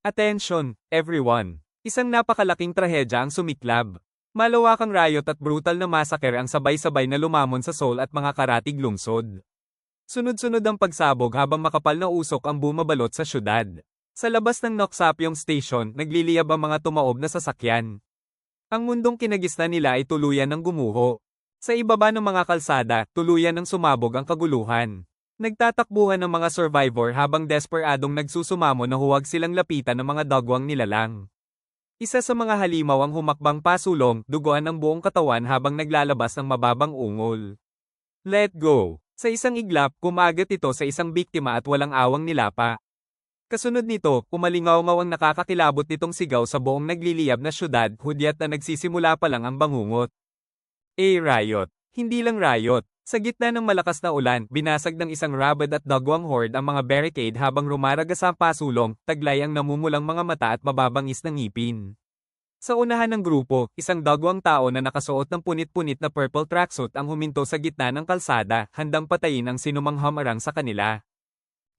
Attention, everyone! Isang napakalaking trahedya ang sumiklab. Malawakang riot at brutal na massacre ang sabay-sabay na lumamon sa Seoul at mga karatig lungsod. Sunod-sunod ang pagsabog habang makapal na usok ang bumabalot sa syudad. Sa labas ng Noksapyong Station, nagliliyab ang mga tumaob na sasakyan. Ang mundong kinagisnan nila ay tuluyan ng gumuho. Sa ibaba ng mga kalsada, tuluyan ng sumabog ang kaguluhan. Nagtatakbuhan ng mga survivor habang desperadong nagsusumamo na huwag silang lapitan ng mga dagwang nilalang. Isa sa mga halimaw ang humakbang pasulong, duguan ang buong katawan habang naglalabas ng mababang ungol. Let go! Sa isang iglap, kumagat ito sa isang biktima at walang awang nilapa. Kasunod nito, umalingaw-ngaw ang nakakakilabot nitong sigaw sa buong nagliliyab na syudad, hudyat na nagsisimula pa lang ang bangungot. Riot! Hindi lang riot. Sa gitna ng malakas na ulan, binasag ng isang rabid at dagwang horde ang mga barricade habang rumaragas ang pasulong, taglay ang namumulang mga mata at mababangis na ngipin. Sa unahan ng grupo, isang dagwang tao na nakasuot ng punit-punit na purple tracksuit ang huminto sa gitna ng kalsada, handang patayin ang sinumang hamarang sa kanila.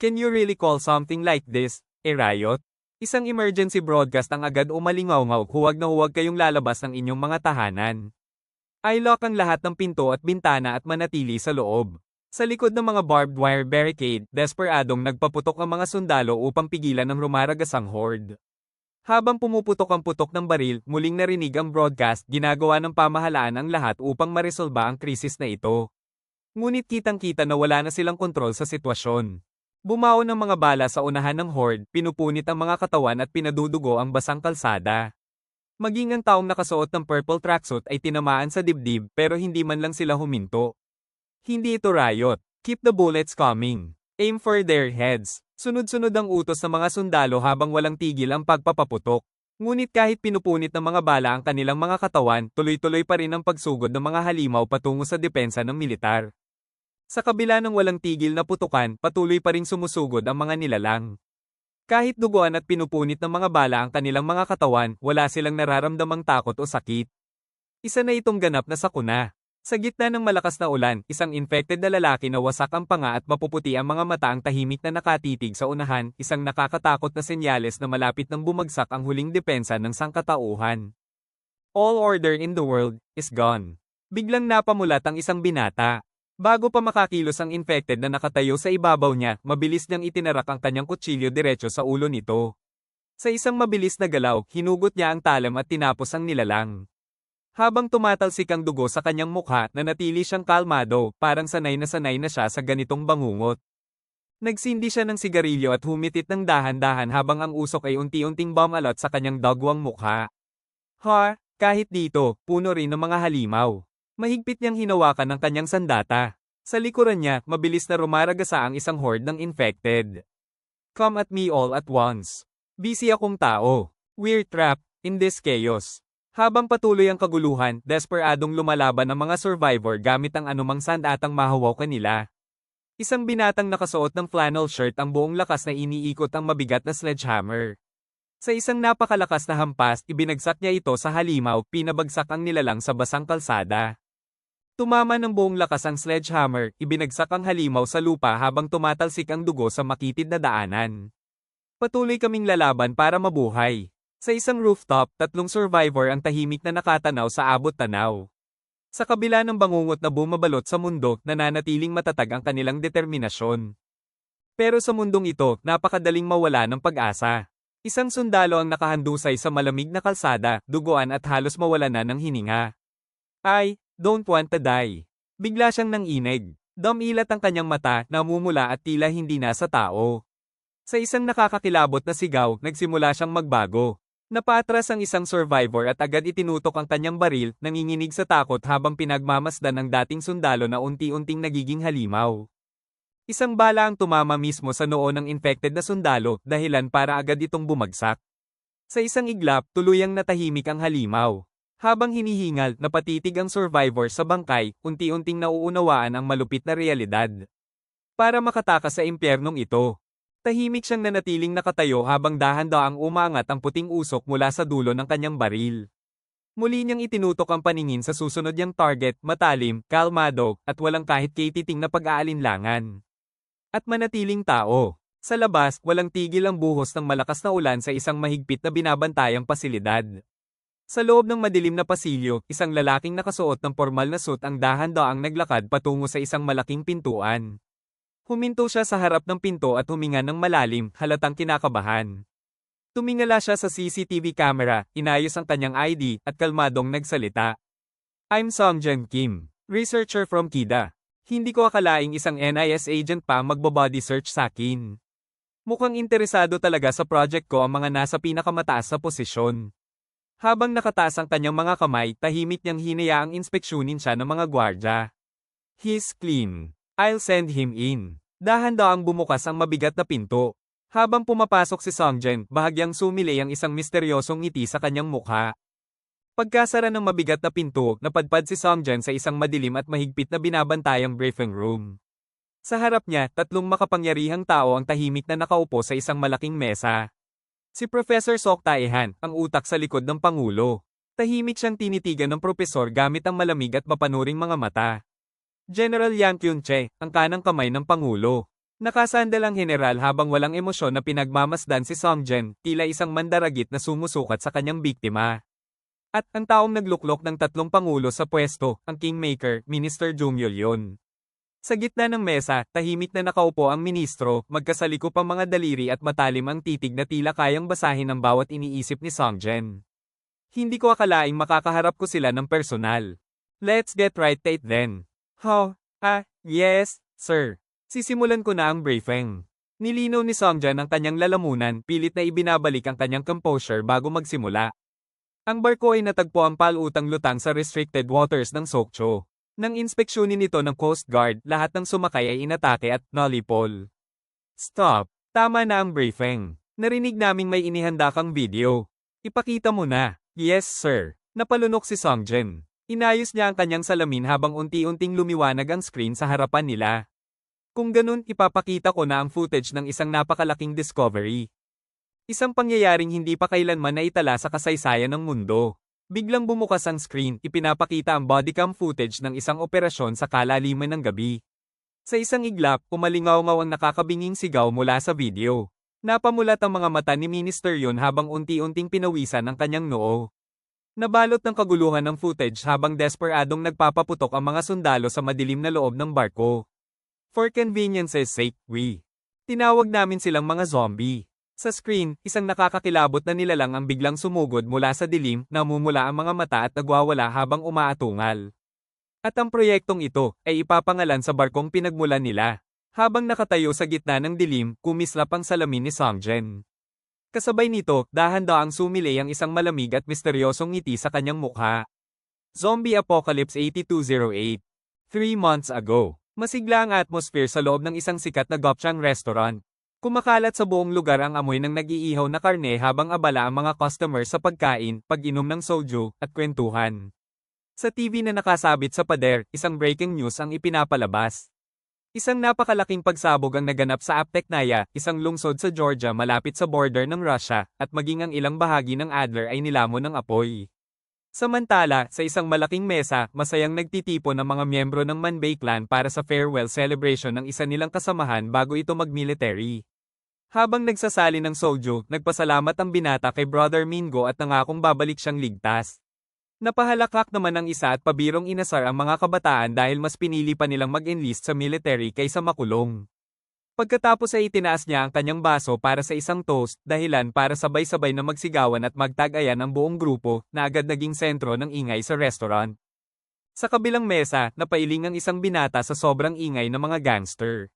Can you really call something like this a riot? Isang emergency broadcast ang agad umalingaw-ngaw, huwag na huwag kayong lalabas ng inyong mga tahanan. I-lock ang lahat ng pinto at bintana at manatili sa loob. Sa likod ng mga barbed wire barricade, desperadong nagpaputok ang mga sundalo upang pigilan ang rumaragasang horde. Habang pumuputok ang putok ng baril, muling narinig ang broadcast, ginagawa ng pamahalaan ang lahat upang maresolba ang krisis na ito. Ngunit kitang-kita na wala na silang kontrol sa sitwasyon. Bumaon ang mga bala sa unahan ng horde, pinupunit ang mga katawan at pinadudugo ang basang kalsada. Maging ang taong nakasuot ng purple tracksuit ay tinamaan sa dibdib pero hindi man lang sila huminto. Hindi ito riot. Keep the bullets coming. Aim for their heads. Sunod-sunod ang utos ng mga sundalo habang walang tigil ang pagpapaputok. Ngunit kahit pinupunit ng mga bala ang kanilang mga katawan, tuloy-tuloy pa rin ang pagsugod ng mga halimaw patungo sa depensa ng militar. Sa kabila ng walang tigil na putukan, patuloy pa rin sumusugod ang mga nilalang. Kahit duguan at pinupunit ng mga bala ang kanilang mga katawan, wala silang nararamdamang takot o sakit. Isa na itong ganap na sakuna. Sa gitna ng malakas na ulan, isang infected na lalaki na wasak ang panga at mapuputi ang mga mata ang tahimik na nakatitig sa unahan, isang nakakatakot na senyales na malapit nang bumagsak ang huling depensa ng sangkatauhan. All order in the world is gone. Biglang napamulat ang isang binata. Bago pa makakilos ang infected na nakatayo sa ibabaw niya, mabilis niyang itinarak ang kanyang kutsilyo diretso sa ulo nito. Sa isang mabilis na galaw, hinugot niya ang talam at tinapos ang nilalang. Habang tumatalsik ang dugo sa kanyang mukha, nanatili siyang kalmado, parang sanay na siya sa ganitong bangungot. Nagsindi siya ng sigarilyo at humitit ng dahan-dahan habang ang usok ay unti-unting bumalot sa kanyang dagwang mukha. Kahit dito, puno rin ng mga halimaw. Mahigpit niyang hinawakan ang kanyang sandata. Sa likuran niya, mabilis na rumaragasa ang isang horde ng infected. Come at me all at once. Busy akong tao. We're trapped in this chaos. Habang patuloy ang kaguluhan, desperadong lumalaban ang mga survivor gamit ang anumang sandatang mahawaw kanila. Isang binatang nakasuot ng flannel shirt ang buong lakas na iniikot ang mabigat na sledgehammer. Sa isang napakalakas na hampas, ibinagsak niya ito sa halimaw, pinabagsak ang nilalang sa basang kalsada. Tumama ng buong lakas ang sledgehammer, ibinagsak ang halimaw sa lupa habang tumatalsik ang dugo sa makitid na daanan. Patuloy kaming lalaban para mabuhay. Sa isang rooftop, 3 survivor ang tahimik na nakatanaw sa abot-tanaw. Sa kabila ng bangungot na bumabalot sa mundo, nananatiling matatag ang kanilang determinasyon. Pero sa mundong ito, napakadaling mawala ng pag-asa. Isang sundalo ang nakahandusay sa malamig na kalsada, duguan at halos mawala na ng hininga. I don't want to die. Bigla siyang nanginig. Dumilat ang kanyang mata, namumula at tila hindi na sa tao. Sa isang nakakakilabot na sigaw, nagsimula siyang magbago. Napatras ang isang survivor at agad itinutok ang kanyang baril, nanginginig sa takot habang pinagmamasdan ang dating sundalo na unti-unting nagiging halimaw. Isang bala ang tumama mismo sa noo ng infected na sundalo, dahilan para agad itong bumagsak. Sa isang iglap, tuluyang natahimik ang halimaw. Habang hinihingal, napatitig ang survivor sa bangkay, unti-unting nauunawaan ang malupit na realidad. Para makatakas sa impyernong ito, tahimik siyang nanatiling nakatayo habang dahan-daang umangat ang puting usok mula sa dulo ng kanyang baril. Muli niyang itinutok ang paningin sa susunod niyang target, matalim, kalmado, at walang kahit katiting na pag-aalinlangan. At manatiling tao. Sa labas, walang tigil ang buhos ng malakas na ulan sa isang mahigpit na binabantayang pasilidad. Sa loob ng madilim na pasilyo, isang lalaking nakasuot ng formal na suit ang dahan-daang naglakad patungo sa isang malaking pintuan. Huminto siya sa harap ng pinto at huminga ng malalim, halatang kinakabahan. Tumingala siya sa CCTV camera, inayos ang kanyang ID, at kalmadong nagsalita. I'm Songjen Kim, researcher from KIDA. Hindi ko akalaing isang NIS agent pa magbo-body search sa akin. Mukhang interesado talaga sa project ko ang mga nasa pinakamataas na posisyon. Habang nakataas ang kanyang mga kamay, tahimik niyang hinayaang inspeksyonin siya ng mga gwardya. He's clean. I'll send him in. Dahan-daang bumukas ang mabigat na pinto. Habang pumapasok si Songjen, bahagyang sumilay ang isang misteryosong ngiti sa kanyang mukha. Pagkasara ng mabigat na pinto, napadpad si Songjen sa isang madilim at mahigpit na binabantayang briefing room. Sa harap niya, tatlong makapangyarihang tao ang tahimik na nakaupo sa isang malaking mesa. Si Professor Sok Tae-han, ang utak sa likod ng Pangulo. Tahimik siyang tinitigan ng propesor gamit ang malamig at mapanuring mga mata. General Yang Kyun-che, ang kanang kamay ng Pangulo. Nakasandal ang general habang walang emosyon na pinagmamasdan si Songjen, tila isang mandaragit na sumusukat sa kanyang biktima. At ang taong nagluklok ng tatlong pangulo sa pwesto, ang Kingmaker, Minister Jung Yol-yon. Sa gitna ng mesa, tahimik na nakaupo ang ministro, magkasalikop ang mga daliri at matalim ang titig na tila kayang basahin ang bawat iniisip ni Songjen. Hindi ko akalaing makakaharap ko sila ng personal. Let's get right to it then. Yes, sir. Sisimulan ko na ang briefing. Nilinaw ni Songjen ang kanyang lalamunan, pilit na ibinabalik ang kanyang composure bago magsimula. Ang barko ay natagpo ang palutang lutang sa restricted waters ng Sokcho. Nang inspeksyonin nito ng Coast Guard, lahat ng sumakay ay inatake at nolipol. Stop. Tama na ang briefing. Narinig naming may inihanda kang video. Ipakita mo na. Yes, sir. Napalunok si Songjen. Inayos niya ang kanyang salamin habang unti-unting lumiwanag ang screen sa harapan nila. Kung ganun, ipapakita ko na ang footage ng isang napakalaking discovery. Isang pangyayaring hindi pa kailanman naitala sa kasaysayan ng mundo. Biglang bumukas ang screen, ipinapakita ang bodycam footage ng isang operasyon sa kalaliman ng gabi. Sa isang iglap, umalingaw-ngaw ang nakakabinging sigaw mula sa video. Napamulat ang mga mata ni Minister Yun habang unti-unting pinawisan ang kanyang noo. Nabalot ng kaguluhan ng footage habang desperadong nagpapaputok ang mga sundalo sa madilim na loob ng barko. For convenience's sake, tinawag namin silang mga zombie. Sa screen, isang nakakakilabot na nilalang ang biglang sumugod mula sa dilim, namumula ang mga mata at nagwawala habang umaatungal. At ang proyektong ito ay ipapangalan sa barkong pinagmulan nila. Habang nakatayo sa gitna ng dilim, kumislap ang salamin ni Songjen. Kasabay nito, dahan-daang sumilay ang isang malamig at misteryosong ngiti sa kanyang mukha. Zombie Apocalypse 8208. 3 months ago. Masigla ang atmosphere sa loob ng isang sikat na gopchang restaurant. Kumakalat sa buong lugar ang amoy ng nag-iihaw na karne habang abala ang mga customer sa pagkain, pag-inom ng soju, at kwentuhan. Sa TV na nakasabit sa pader, isang breaking news ang ipinapalabas. Isang napakalaking pagsabog ang naganap sa Apteknaya, isang lungsod sa Georgia malapit sa border ng Russia, at maging ang ilang bahagi ng Adler ay nilamon ng apoy. Samantala, sa isang malaking mesa, masayang nagtitipon ang mga miyembro ng Manbay clan para sa farewell celebration ng isa nilang kasamahan bago ito mag-military. Habang nagsasali ng soju, nagpasalamat ang binata kay Brother Mingo at nangakong babalik siyang ligtas. Napahalakak naman ang isa at pabirong inasar ang mga kabataan dahil mas pinili pa nilang mag-enlist sa military kaysa makulong. Pagkatapos ay itinaas niya ang kanyang baso para sa isang toast, dahilan para sabay-sabay na magsigawan at magtag-ayan ang buong grupo, na agad naging sentro ng ingay sa restaurant. Sa kabilang mesa, napailing ang isang binata sa sobrang ingay ng mga gangster.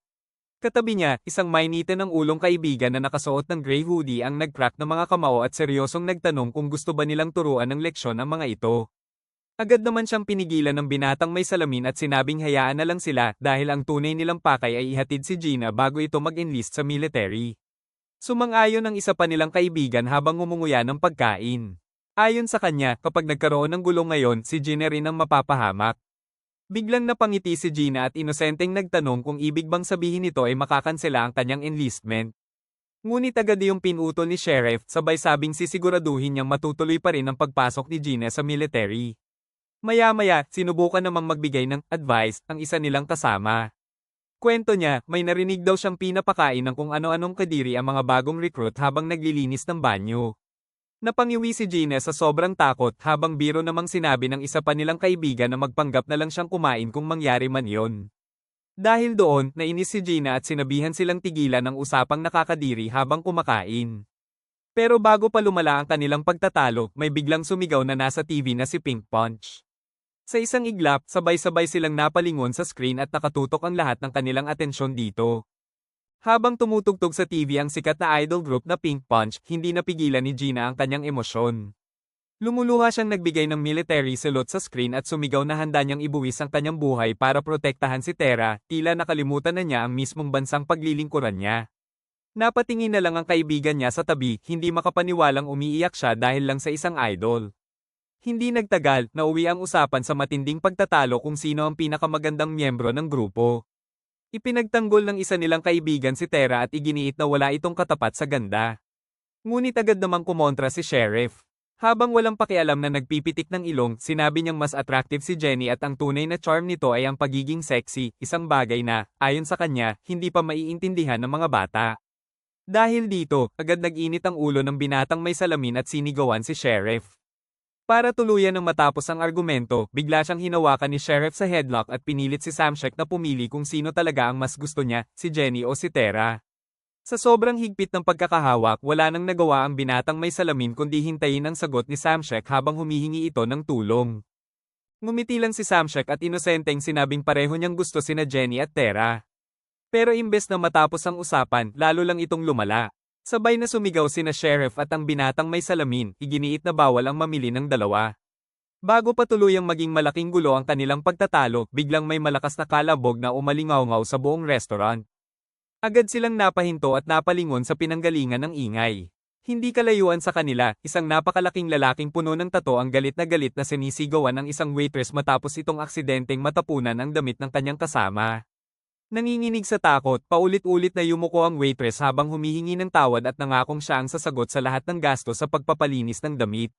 Katabi niya, isang mainitin ng ulong kaibigan na nakasuot ng gray hoodie ang nag-crack ng mga kamao at seryosong nagtanong kung gusto ba nilang turuan ng leksyon ang mga ito. Agad naman siyang pinigilan ng binatang may salamin at sinabing hayaan na lang sila dahil ang tunay nilang pakay ay ihatid si Gina bago ito mag-enlist sa military. Sumang-ayon ang isa pa nilang kaibigan habang ngumunguya ng pagkain. Ayon sa kanya, kapag nagkaroon ng gulong ngayon, si Gina rin ang mapapahamak. Biglang napangiti si Gina at inosenteng nagtanong kung ibig bang sabihin nito ay makakansela ang kanyang enlistment. Ngunit agad yung pinutol ni Sheriff, sabay sabing sisiguraduhin niyang matutuloy pa rin ang pagpasok ni Gina sa military. Maya-maya, sinubukan namang magbigay ng advice ang isa nilang kasama. Kwento niya, may narinig daw siyang pinapakain ng kung ano-anong kadiri ang mga bagong recruit habang naglilinis ng banyo. Napangiwi si Gina sa sobrang takot habang biro namang sinabi ng isa pa nilang kaibigan na magpanggap na lang siyang kumain kung mangyari man yon. Dahil doon, nainis si Gina at sinabihan silang tigilan ng usapang nakakadiri habang kumakain. Pero bago pa lumala ang kanilang pagtatalo, may biglang sumigaw na nasa TV na si Pink Punch. Sa isang iglap, sabay-sabay silang napalingon sa screen at nakatutok ang lahat ng kanilang atensyon dito. Habang tumutugtog sa TV ang sikat na idol group na Pink Punch, hindi napigilan ni Gina ang kanyang emosyon. Lumuluha siyang nagbigay ng military salute sa screen at sumigaw na handa niyang ibuwis ang kanyang buhay para protektahan si Terra, tila nakalimutan na niya ang mismong bansang paglilingkuran niya. Napatingin na lang ang kaibigan niya sa tabi, hindi makapaniwalang umiiyak siya dahil lang sa isang idol. Hindi nagtagal, nauwi ang usapan sa matinding pagtatalo kung sino ang pinakamagandang miyembro ng grupo. Ipinagtanggol ng isa nilang kaibigan si Terra at iginiit na wala itong katapat sa ganda. Ngunit agad namang kumontra si Sheriff. Habang walang pakialam na nagpipitik ng ilong, sinabi niyang mas attractive si Jenny at ang tunay na charm nito ay ang pagiging sexy, isang bagay na, ayon sa kanya, hindi pa maiintindihan ng mga bata. Dahil dito, agad nag-init ang ulo ng binatang may salamin at sinigawan si Sheriff. Para tuluyan ng matapos ang argumento, bigla siyang hinawakan ni Sheriff sa headlock at pinilit si Samshek na pumili kung sino talaga ang mas gusto niya, si Jenny o si Terra. Sa sobrang higpit ng pagkakahawak, wala nang nagawa ang binatang may salamin kundi hintayin ang sagot ni Samshek habang humihingi ito ng tulong. Ngumiti lang si Samshek at inosenteng sinabing pareho niyang gusto sina Jenny at Terra. Pero imbes na matapos ang usapan, lalo lang itong lumala. Sabay na sumigaw sina Sheriff at ang binatang may salamin, iginiit na bawal ang mamili ng dalawa. Bago pa tuluyang maging malaking gulo ang kanilang pagtatalo, biglang may malakas na kalabog na umalingaw-ngaw sa buong restaurant. Agad silang napahinto at napalingon sa pinanggalingan ng ingay. Hindi kalayuan sa kanila, isang napakalaking lalaking puno ng tato ang galit na sinisigawan ng isang waitress matapos itong aksidenteng matapunan ang damit ng kanyang kasama. Nanginginig sa takot, paulit-ulit na yumuko ang waitress habang humihingi ng tawad at nangakong siya ang sasagot sa lahat ng gasto sa pagpapalinis ng damit.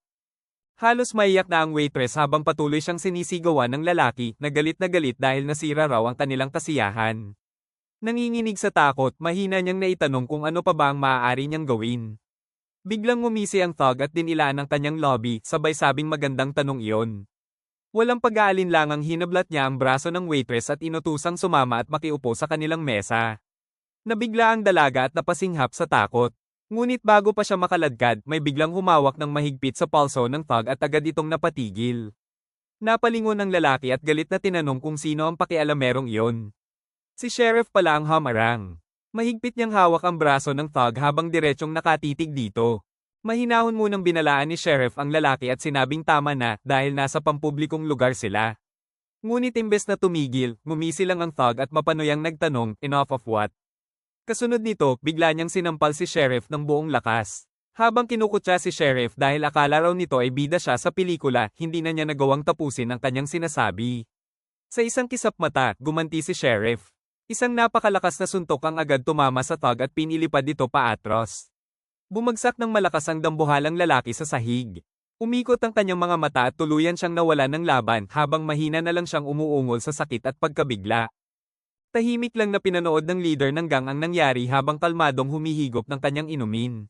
Halos maiyak na ang waitress habang patuloy siyang sinisigawan ng lalaki na galit dahil nasira raw ang kanilang kasiyahan. Nanginginig sa takot, mahina niyang naitanong kung ano pa ba ang maaari niyang gawin. Biglang ngumisi ang thug at dinilaan ang kanyang lobby, sabay sabing magandang tanong iyon. Walang pag-aalinlangang hinablat niya ang braso ng waitress at inutusang sumama at makiupo sa kanilang mesa. Nabigla ang dalaga at napasinghap sa takot. Ngunit bago pa siya makaladkad, may biglang humawak ng mahigpit sa palso ng thug at agad itong napatigil. Napalingon ang lalaki at galit na tinanong kung sino ang pakialamerong iyon. Si Sheriff pala ang hamarang. Mahigpit niyang hawak ang braso ng thug habang diretsyong nakatitig dito. Mahinahon munang binalaan ni Sheriff ang lalaki at sinabing tama na dahil nasa pampublikong lugar sila. Ngunit imbes na tumigil, ngumisi lang ang thug at mapanuyang nagtanong, enough of what? Kasunod nito, bigla niyang sinampal si Sheriff ng buong lakas. Habang kinukutya si Sheriff dahil akala raw nito ay bida siya sa pelikula, hindi na niya nagawang tapusin ang kanyang sinasabi. Sa isang kisap mata, gumanti si Sheriff. Isang napakalakas na suntok ang agad tumama sa thug at pinilipad ito paatros. Bumagsak ng malakas ang dambuhalang lalaki sa sahig. Umikot ang kanyang mga mata at tuluyan siyang nawalan ng laban habang mahina na lang siyang umuungol sa sakit at pagkabigla. Tahimik lang na pinanood ng leader ng gang ang nangyari habang kalmadong humihigop ng kanyang inumin.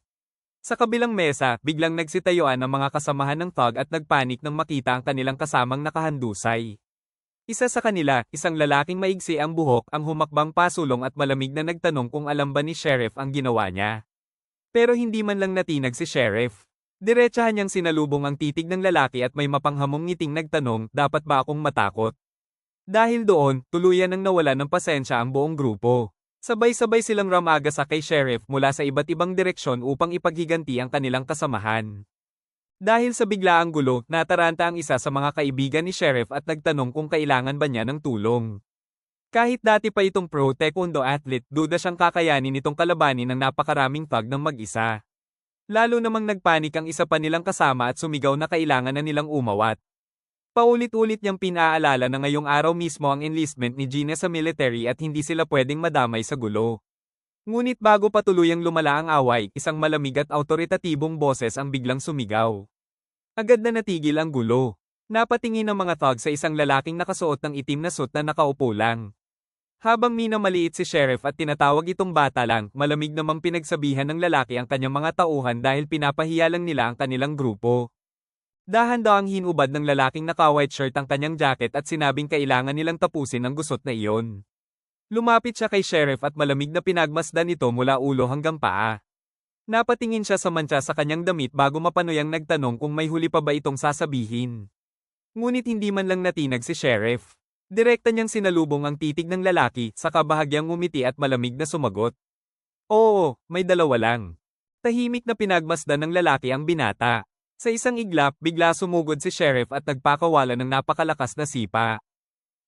Sa kabilang mesa, biglang nagsitayuan ang mga kasamahan ng thug at nagpanik nang makita ang kanilang kasamang nakahandusay. Isa sa kanila, isang lalaking maigsi ang buhok, ang humakbang pasulong at malamig na nagtanong kung alam ba ni Sheriff ang ginawa niya. Pero hindi man lang natinag si Sheriff. Diretsahan niyang sinalubong ang titig ng lalaki at may mapanghamong ngiting nagtanong, dapat ba akong matakot? Dahil doon, tuluyan nang nawala ng pasensya ang buong grupo. Sabay-sabay silang ramagasa kay Sheriff mula sa iba't ibang direksyon upang ipaghiganti ang kanilang kasamahan. Dahil sa biglaang gulo, nataranta ang isa sa mga kaibigan ni Sheriff at nagtanong kung kailangan ba niya ng tulong. Kahit dati pa itong pro taekwondo athlete, duda siyang kakayanin itong kalabanin ng napakaraming thug ng mag-isa. Lalo namang nagpanik ang isa pa nilang kasama at sumigaw na kailangan na nilang umawat. Paulit-ulit niyang pinaalala na ngayong araw mismo ang enlistment ni Gina sa military at hindi sila pwedeng madamay sa gulo. Ngunit bago pa tuluyang lumala ang away, isang malamig at autoritatibong boses ang biglang sumigaw. Agad na natigil ang gulo. Napatingin ang mga thug sa isang lalaking nakasuot ng itim na suit na nakaupo lang. Habang minamaliit si Sheriff at tinatawag itong bata lang, malamig namang pinagsabihan ng lalaki ang kanyang mga tauhan dahil pinapahiya lang nila ang kanilang grupo. Dahan-dahang hinubad ng lalaking naka-white shirt ang kanyang jacket at sinabing kailangan nilang tapusin ang gusot na iyon. Lumapit siya kay Sheriff at malamig na pinagmasdan ito mula ulo hanggang paa. Napatingin siya sa mantsa sa kanyang damit bago mapanuyang nagtanong kung may huli pa ba itong sasabihin. Ngunit hindi man lang natinag si Sheriff. Direkta niyang sinalubong ang titig ng lalaki, saka bahagyang ngumiti at malamig na sumagot. Oo, may dalawa lang. Tahimik na pinagmasdan ng lalaki ang binata. Sa isang iglap, bigla sumugod si Sheriff at nagpakawala ng napakalakas na sipa.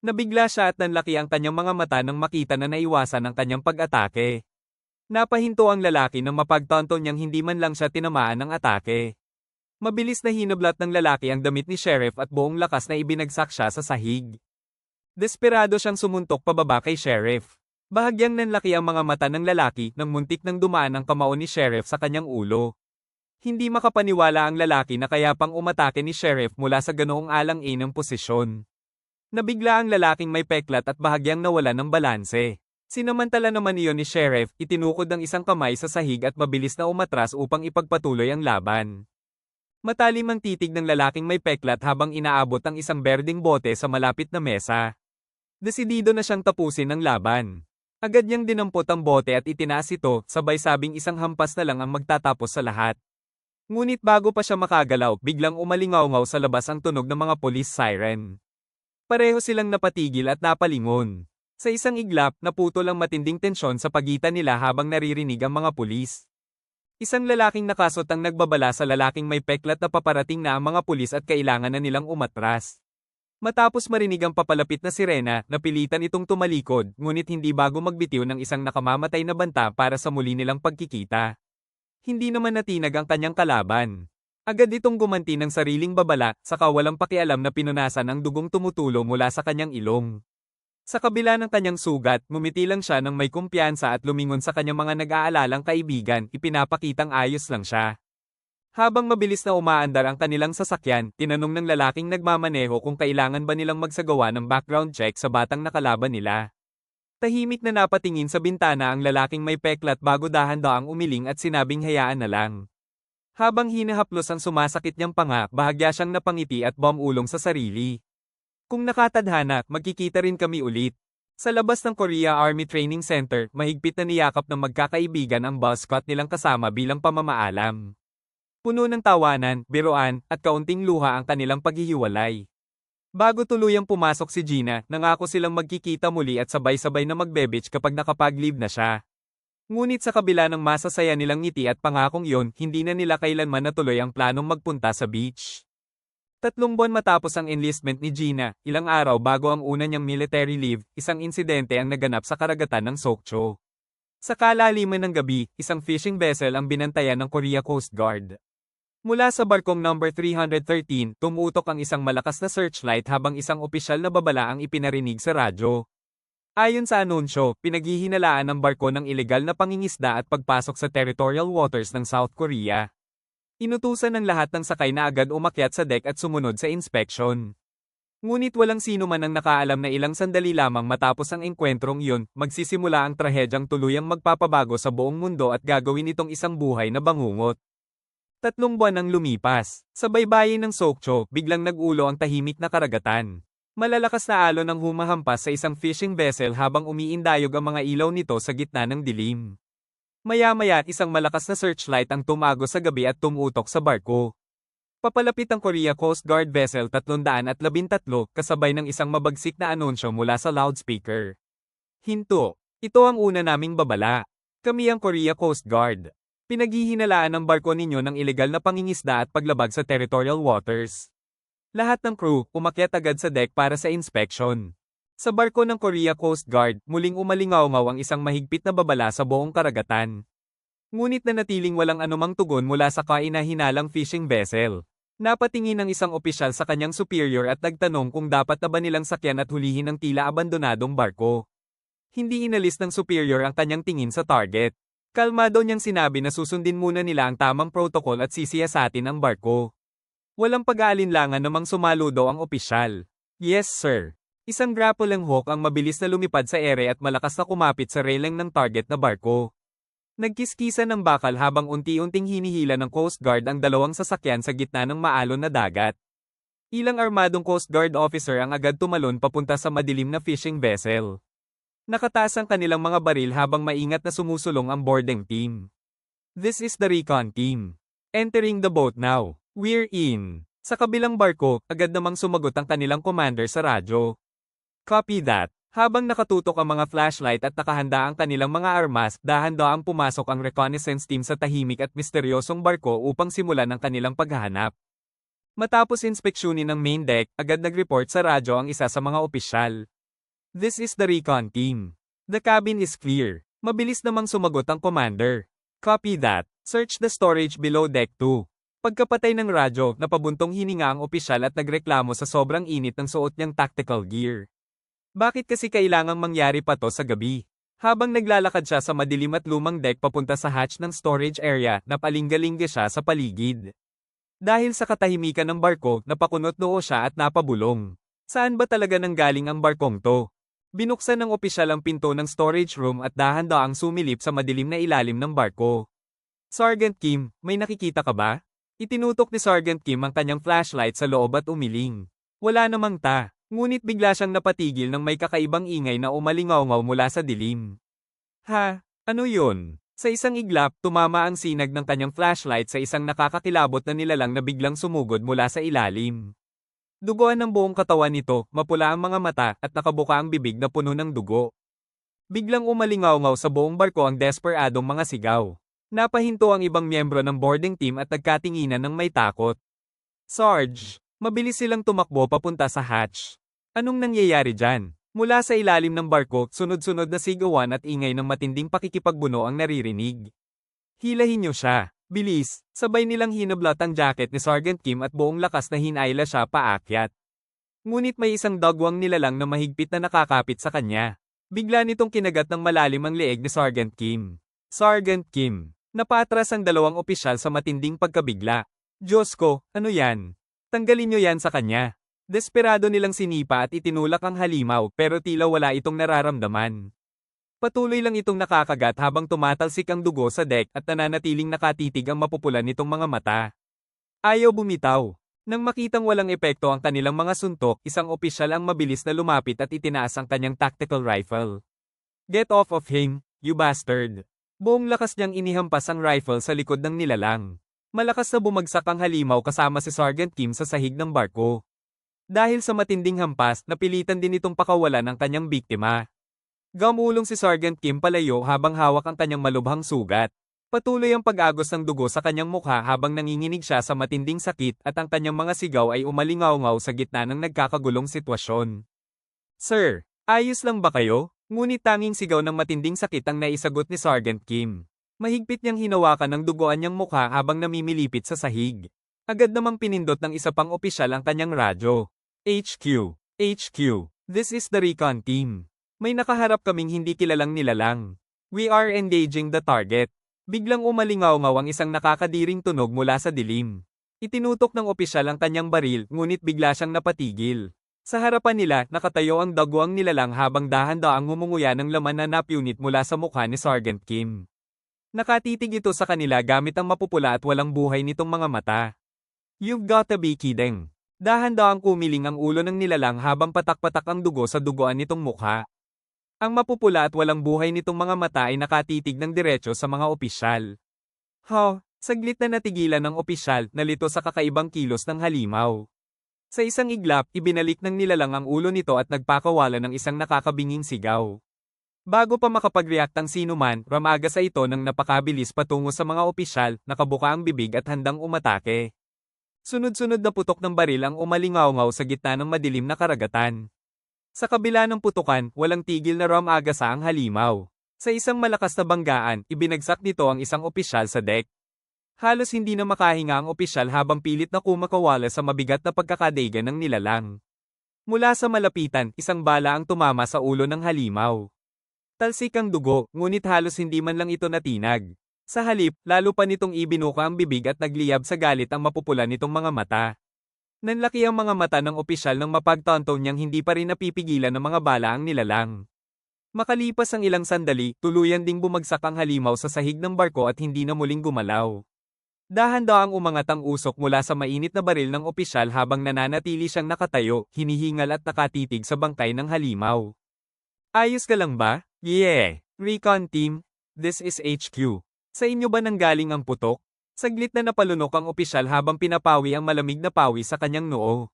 Nabigla siya at nanlaki ang kanyang mga mata nang makita na naiwasan ang kanyang pag-atake. Napahinto ang lalaki nang mapagtanto niyang hindi man lang siya tinamaan ng atake. Mabilis na hinublat ng lalaki ang damit ni Sheriff at buong lakas na ibinagsak siya sa sahig. Desperado siyang sumuntok pababa kay Sheriff. Bahagyang nanlaki ang mga mata ng lalaki nang muntik nang dumaan ang kamao ni Sheriff sa kanyang ulo. Hindi makapaniwala ang lalaki na kaya pang umatake ni Sheriff mula sa ganoong alang-inang posisyon. Nabigla ang lalaking may peklat at bahagyang nawala ng balanse. Sinamantala naman iyon ni Sheriff, itinukod ang isang kamay sa sahig at mabilis na umatras upang ipagpatuloy ang laban. Matalim ang titig ng lalaking may peklat habang inaabot ang isang berdeng bote sa malapit na mesa. Desidido na siyang tapusin ang laban. Agad niyang dinampot ang bote at itinaas ito, sabay sabing isang hampas na lang ang magtatapos sa lahat. Ngunit bago pa siya makagalaw, biglang umalingaw-ngaw sa labas ang tunog ng mga police siren. Pareho silang napatigil at napalingon. Sa isang iglap, naputol ang matinding tensyon sa pagitan nila habang naririnig ang mga pulis. Isang lalaking nakasot ang nagbabala sa lalaking may peklat na paparating na ang mga pulis at kailangan na nilang umatras. Matapos marinig ang papalapit na sirena, napilitan itong tumalikod, ngunit hindi bago magbitiw ng isang nakamamatay na banta para sa muli nilang pagkikita. Hindi naman natinag ang kanyang kalaban. Agad itong gumanti ng sariling babala, saka walang pakialam na pinunasan ang dugong tumutulo mula sa kanyang ilong. Sa kabila ng kanyang sugat, ngumiti lang siya ng may kumpiyansa at lumingon sa kanyang mga nag-aalalang kaibigan, ipinapakitang ayos lang siya. Habang mabilis na umaandar ang kanilang sasakyan, tinanong ng lalaking nagmamaneho kung kailangan ba nilang magsagawa ng background check sa batang nakalaban nila. Tahimik na napatingin sa bintana ang lalaking may peklat bago dahan-daang umiling at sinabing hayaan na lang. Habang hinahaplos ang sumasakit niyang panga, bahagya siyang napangiti at bumulong sa sarili. Kung nakatadhana, magkikita rin kami ulit. Sa labas ng Korea Army Training Center, mahigpit na niyakap ng magkakaibigan ang buzzcut nilang kasama bilang pamamaalam. Puno ng tawanan, biruan, at kaunting luha ang kanilang paghihiwalay. Bago tuluyang pumasok si Gina, nangako silang magkikita muli at sabay-sabay na magbe-beach kapag nakapag-leave na siya. Ngunit sa kabila ng masasaya nilang ngiti at pangakong iyon, hindi na nila kailanman natuloy ang planong magpunta sa beach. 3 buwan matapos ang enlistment ni Gina, ilang araw bago ang una niyang military leave, isang insidente ang naganap sa karagatan ng Sokcho. Sa kalaliman ng gabi, isang fishing vessel ang binantayan ng Korea Coast Guard. Mula sa barkong number 313, tumutok ang isang malakas na searchlight habang isang opisyal na babala ang ipinarinig sa radyo. Ayon sa anunsyo, pinaghihinalaan ng barko ng ilegal na pangingisda at pagpasok sa territorial waters ng South Korea. Inutusan ng lahat ng sakay na agad umakyat sa deck at sumunod sa inspeksyon. Ngunit walang sino man ang nakaalam na ilang sandali lamang matapos ang engkwentrong iyon, magsisimula ang trahedyang tuluyang magpapabago sa buong mundo at gagawin itong isang buhay na bangungot. 3 buwan ang lumipas. Sa baybayin ng Sokcho, biglang nag-ulo ang tahimik na karagatan. Malalakas na alon ang humahampas sa isang fishing vessel habang umiindayog ang mga ilaw nito sa gitna ng dilim. Maya-maya, isang malakas na searchlight ang tumago sa gabi at tumutok sa barko. Papalapit ang Korea Coast Guard Vessel 313 kasabay ng isang mabagsik na anunsyo mula sa loudspeaker. Hinto. Ito ang una naming babala. Kami ang Korea Coast Guard. Pinaghihinalaan ng barko ninyo ng ilegal na pangingisda at paglabag sa territorial waters. Lahat ng crew, umakyat agad sa deck para sa inspection. Sa barko ng Korea Coast Guard, muling umalingaw-ngaw ang isang mahigpit na babala sa buong karagatan. Ngunit nanatiling walang anumang tugon mula sa kainahinalang fishing vessel. Napatingin ang isang opisyal sa kanyang superior at nagtanong kung dapat na ba nilang sakyan at hulihin ang tila abandonadong barko. Hindi inalis ng superior ang kanyang tingin sa target. Kalmado niyang sinabi na susundin muna nila ang tamang protocol at sisiyasatin ang barko. Walang pag-aalinlangan namang sumaludo ang opisyal. Yes sir. Isang grappling hook ang mabilis na lumipad sa ere at malakas na kumapit sa railing ng target na barko. Nagkiskisan ng bakal habang unti-unting hinihila ng Coast Guard ang dalawang sasakyan sa gitna ng maalon na dagat. Ilang armadong Coast Guard officer ang agad tumalon papunta sa madilim na fishing vessel. Nakataas ang kanilang mga baril habang maingat na sumusulong ang boarding team. This is the recon team. Entering the boat now. We're in. Sa kabilang barko, agad namang sumagot ang kanilang commander sa radyo. Copy that. Habang nakatutok ang mga flashlight at nakahanda ang kanilang mga armas, dahan-daang pumasok ang reconnaissance team sa tahimik at misteryosong barko upang simulan ang kanilang paghahanap. Matapos inspeksyonin ng main deck, agad nag-report sa radyo ang isa sa mga opisyal. This is the recon team. The cabin is clear. Mabilis namang sumagot ang commander. Copy that. Search the storage below deck 2. Pagkapatay ng radyo, napabuntong hininga ang opisyal at nagreklamo sa sobrang init ng suot niyang tactical gear. Bakit kasi kailangang mangyari pa to sa gabi? Habang naglalakad siya sa madilim at lumang deck papunta sa hatch ng storage area, napalingga-lingga siya sa paligid. Dahil sa katahimikan ng barko, napakunot noo siya at napabulong. Saan ba talaga nanggaling ang barkong to? Binuksan ng opisyal ang pinto ng storage room at dahan-daang sumilip sa madilim na ilalim ng barko. Sergeant Kim, may nakikita ka ba? Itinutok ni Sergeant Kim ang kanyang flashlight sa loob at umiling. Wala namang ta. Ngunit bigla siyang napatigil nang may kakaibang ingay na umalingaw-ngaw mula sa dilim. Ha? Ano yun? Sa isang iglap, tumama ang sinag ng kanyang flashlight sa isang nakakakilabot na nilalang na biglang sumugod mula sa ilalim. Duguan ng buong katawan nito, mapula ang mga mata, at nakabuka ang bibig na puno ng dugo. Biglang umalingaw-ngaw sa buong barko ang desperadong mga sigaw. Napahinto ang ibang miyembro ng boarding team at nagkatinginan ng may takot. Sarge! Mabilis silang tumakbo papunta sa hatch. Anong nangyayari dyan? Mula sa ilalim ng barko, sunod-sunod na sigawan at ingay ng matinding pakikipagbuno ang naririnig. Hilahin niyo siya. Bilis, sabay nilang hinablat ang jacket ni Sergeant Kim at buong lakas na hinayla siya paakyat. Ngunit may isang dagwang nilalang na mahigpit na nakakapit sa kanya. Bigla nitong kinagat ng malalim ang leeg ni Sergeant Kim. Sergeant Kim. Napatras ang dalawang opisyal sa matinding pagkabigla. Diyos ko, ano yan? Tanggalin niyo yan sa kanya. Desperado nilang sinipa at itinulak ang halimaw pero tila wala itong nararamdaman. Patuloy lang itong nakakagat habang tumatalsik ang dugo sa deck at nananatiling nakatitig ang mapupulan nitong mga mata. Ayaw bumitaw. Nang makitang walang epekto ang kanilang mga suntok, isang opisyal ang mabilis na lumapit at itinaas ang kanyang tactical rifle. Get off of him, you bastard. Buong lakas niyang inihampas ang rifle sa likod ng nilalang. Malakas na bumagsak ang halimaw kasama si Sergeant Kim sa sahig ng barko. Dahil sa matinding hampas, napilitan din itong pakawalan ang kanyang biktima. Gamulong si Sergeant Kim palayo habang hawak ang kanyang malubhang sugat. Patuloy ang pag-agos ng dugo sa kanyang mukha habang nanginginig siya sa matinding sakit at ang kanyang mga sigaw ay umalingaw-ngaw sa gitna ng nagkakagulong sitwasyon. Sir, ayos lang ba kayo? Ngunit tanging sigaw ng matinding sakit ang naisagot ni Sergeant Kim. Mahigpit niyang hinawakan ng duguan niyang mukha habang namimilipit sa sahig. Agad namang pinindot ng isa pang opisyal ang kanyang radyo. HQ. HQ. This is the recon team. May nakaharap kaming hindi kilalang nilalang. We are engaging the target. Biglang umalingaw-ngaw ang isang nakakadiring tunog mula sa dilim. Itinutok ng opisyal ang kanyang baril, ngunit bigla siyang napatigil. Sa harapan nila, nakatayo ang dagwang nilalang habang dahan-daang ngumunguya ng laman na napunit mula sa mukha ni Sergeant Kim. Nakatitig ito sa kanila gamit ang mapupula at walang buhay nitong mga mata. You've gotta be kidding. Dahan-daang kumiling ang ulo ng nilalang habang patak-patak ang dugo sa duguan nitong mukha. Ang mapupula at walang buhay nitong mga mata ay nakatitig ng diretso sa mga opisyal. Saglit na natigilan ng opisyal, nalito sa kakaibang kilos ng halimaw. Sa isang iglap, ibinalik ng nilalang ang ulo nito at nagpakawala ng isang nakakabinging sigaw. Bago pa makapag-react ang sinuman, ramaga sa ito ng napakabilis patungo sa mga opisyal, nakabuka ang bibig at handang umatake. Sunod-sunod na putok ng baril ang umalingaw-ngaw sa gitna ng madilim na karagatan. Sa kabila ng putukan, walang tigil na ramagasa ang halimaw. Sa isang malakas na banggaan, ibinagsak nito ang isang opisyal sa deck. Halos hindi na makahinga ang opisyal habang pilit na kumakawala sa mabigat na pagkakadaigan ng nilalang. Mula sa malapitan, isang bala ang tumama sa ulo ng halimaw. Talsik ang dugo, ngunit halos hindi man lang ito natinag. Sa halip, lalo pa nitong ibinuka ang bibig at nagliyab sa galit ang mapupula nitong mga mata. Nanlaki ang mga mata ng opisyal nang mapagtanto niyang hindi pa rin napipigilan ng mga bala ang nilalang. Makalipas ang ilang sandali, tuluyan ding bumagsak ang halimaw sa sahig ng barko at hindi na muling gumalaw. Dahan-dahang umangat ang usok mula sa mainit na baril ng opisyal habang nananatili siyang nakatayo, hinihingal at nakatitig sa bangkay ng halimaw. Ayos ka lang ba? Yeah! Recon Team, this is HQ. Sa inyo ba nanggaling ang putok? Saglit na napalunok ang opisyal habang pinapawi ang malamig na pawi sa kanyang noo.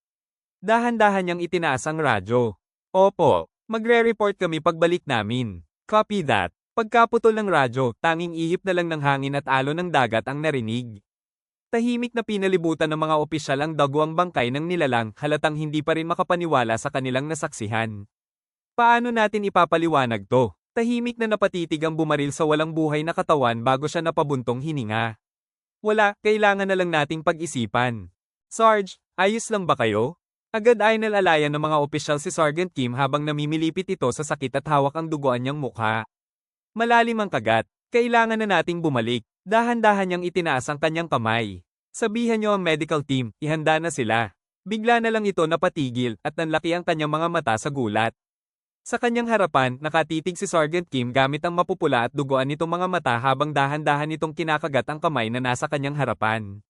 Dahan-dahan niyang itinaas ang radyo. Opo, magre-report kami pagbalik namin. Copy that. Pagkaputol ng radyo, tanging ihip na lang ng hangin at alon ng dagat ang narinig. Tahimik na pinalibutan ng mga opisyal ang dagwang bangkay ng nilalang, halatang hindi pa rin makapaniwala sa kanilang nasaksihan. Paano natin ipapaliwanag to? Tahimik na napatitig ang bumaril sa walang buhay na katawan bago siya napabuntong hininga. Wala, kailangan na lang nating pag-isipan. Sarge, ayos lang ba kayo? Agad ay nalalayan ng mga opisyal si Sergeant Kim habang namimilipit ito sa sakit at hawak ang duguan niyang mukha. Malalim ang kagat, kailangan na nating bumalik. Dahan-dahan niyang itinaas ang kanyang kamay. Sabihan niyo ang medical team, ihanda na sila. Bigla na lang ito napatigil at nanlaki ang kanyang mga mata sa gulat. Sa kanyang harapan, nakatitig si Sergeant Kim gamit ang mapupula at duguan nitong mga mata habang dahan-dahan nitong kinakagat ang kamay na nasa kanyang harapan.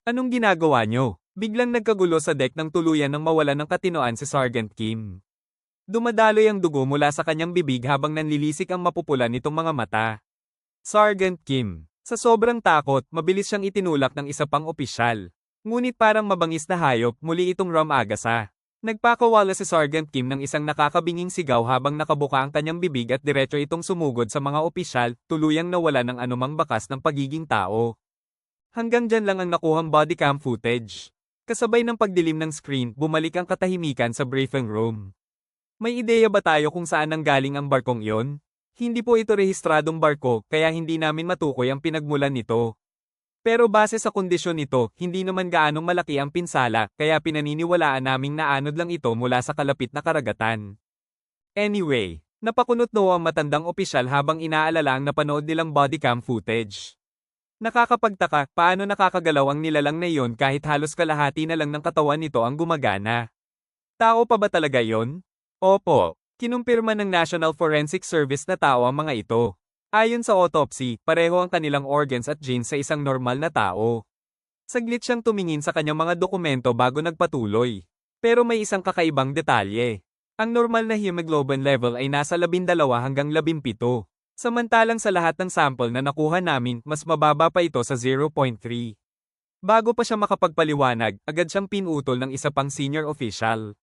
Anong ginagawa niyo? Biglang nagkagulo sa deck ng tuluyan nang mawalan ng katinoan si Sergeant Kim. Dumadaloy ang dugo mula sa kanyang bibig habang nanlilisik ang mapupula nitong mga mata. Sergeant Kim. Sa sobrang takot, mabilis siyang itinulak ng isa pang opisyal. Ngunit parang mabangis na hayop, muli itong ramagasa. Nagpakawala si Sergeant Kim ng isang nakakabinging sigaw habang nakabuka ang kanyang bibig at diretso itong sumugod sa mga opisyal, tuluyang nawala ng anumang bakas ng pagiging tao. Hanggang dyan lang ang nakuhang bodycam footage. Kasabay ng pagdilim ng screen, bumalik ang katahimikan sa briefing room. May ideya ba tayo kung saan nanggaling ang barkong iyon? Hindi po ito rehistradong barko, kaya hindi namin matukoy ang pinagmulan nito. Pero base sa kondisyon nito, hindi naman gaanong malaki ang pinsala, kaya pinaniniwalaan naming naanod lang ito mula sa kalapit na karagatan. Anyway, napakunot ang matandang opisyal habang inaalala ang napanood nilang bodycam footage. Nakakapagtaka, paano nakakagalaw ang nilalang na iyon kahit halos kalahati na lang ng katawan nito ang gumagana. Tao pa ba talaga yon? Opo. Kinumpirma ng National Forensic Service na tao ang mga ito. Ayon sa autopsy, pareho ang kanilang organs at genes sa isang normal na tao. Saglit siyang tumingin sa kanyang mga dokumento bago nagpatuloy. Pero may isang kakaibang detalye. Ang normal na hemoglobin level ay nasa 12 hanggang 17. Samantalang sa lahat ng sample na nakuha namin, mas mababa pa ito sa 0.3. Bago pa siya makapagpaliwanag, agad siyang pinutol ng isa pang senior official.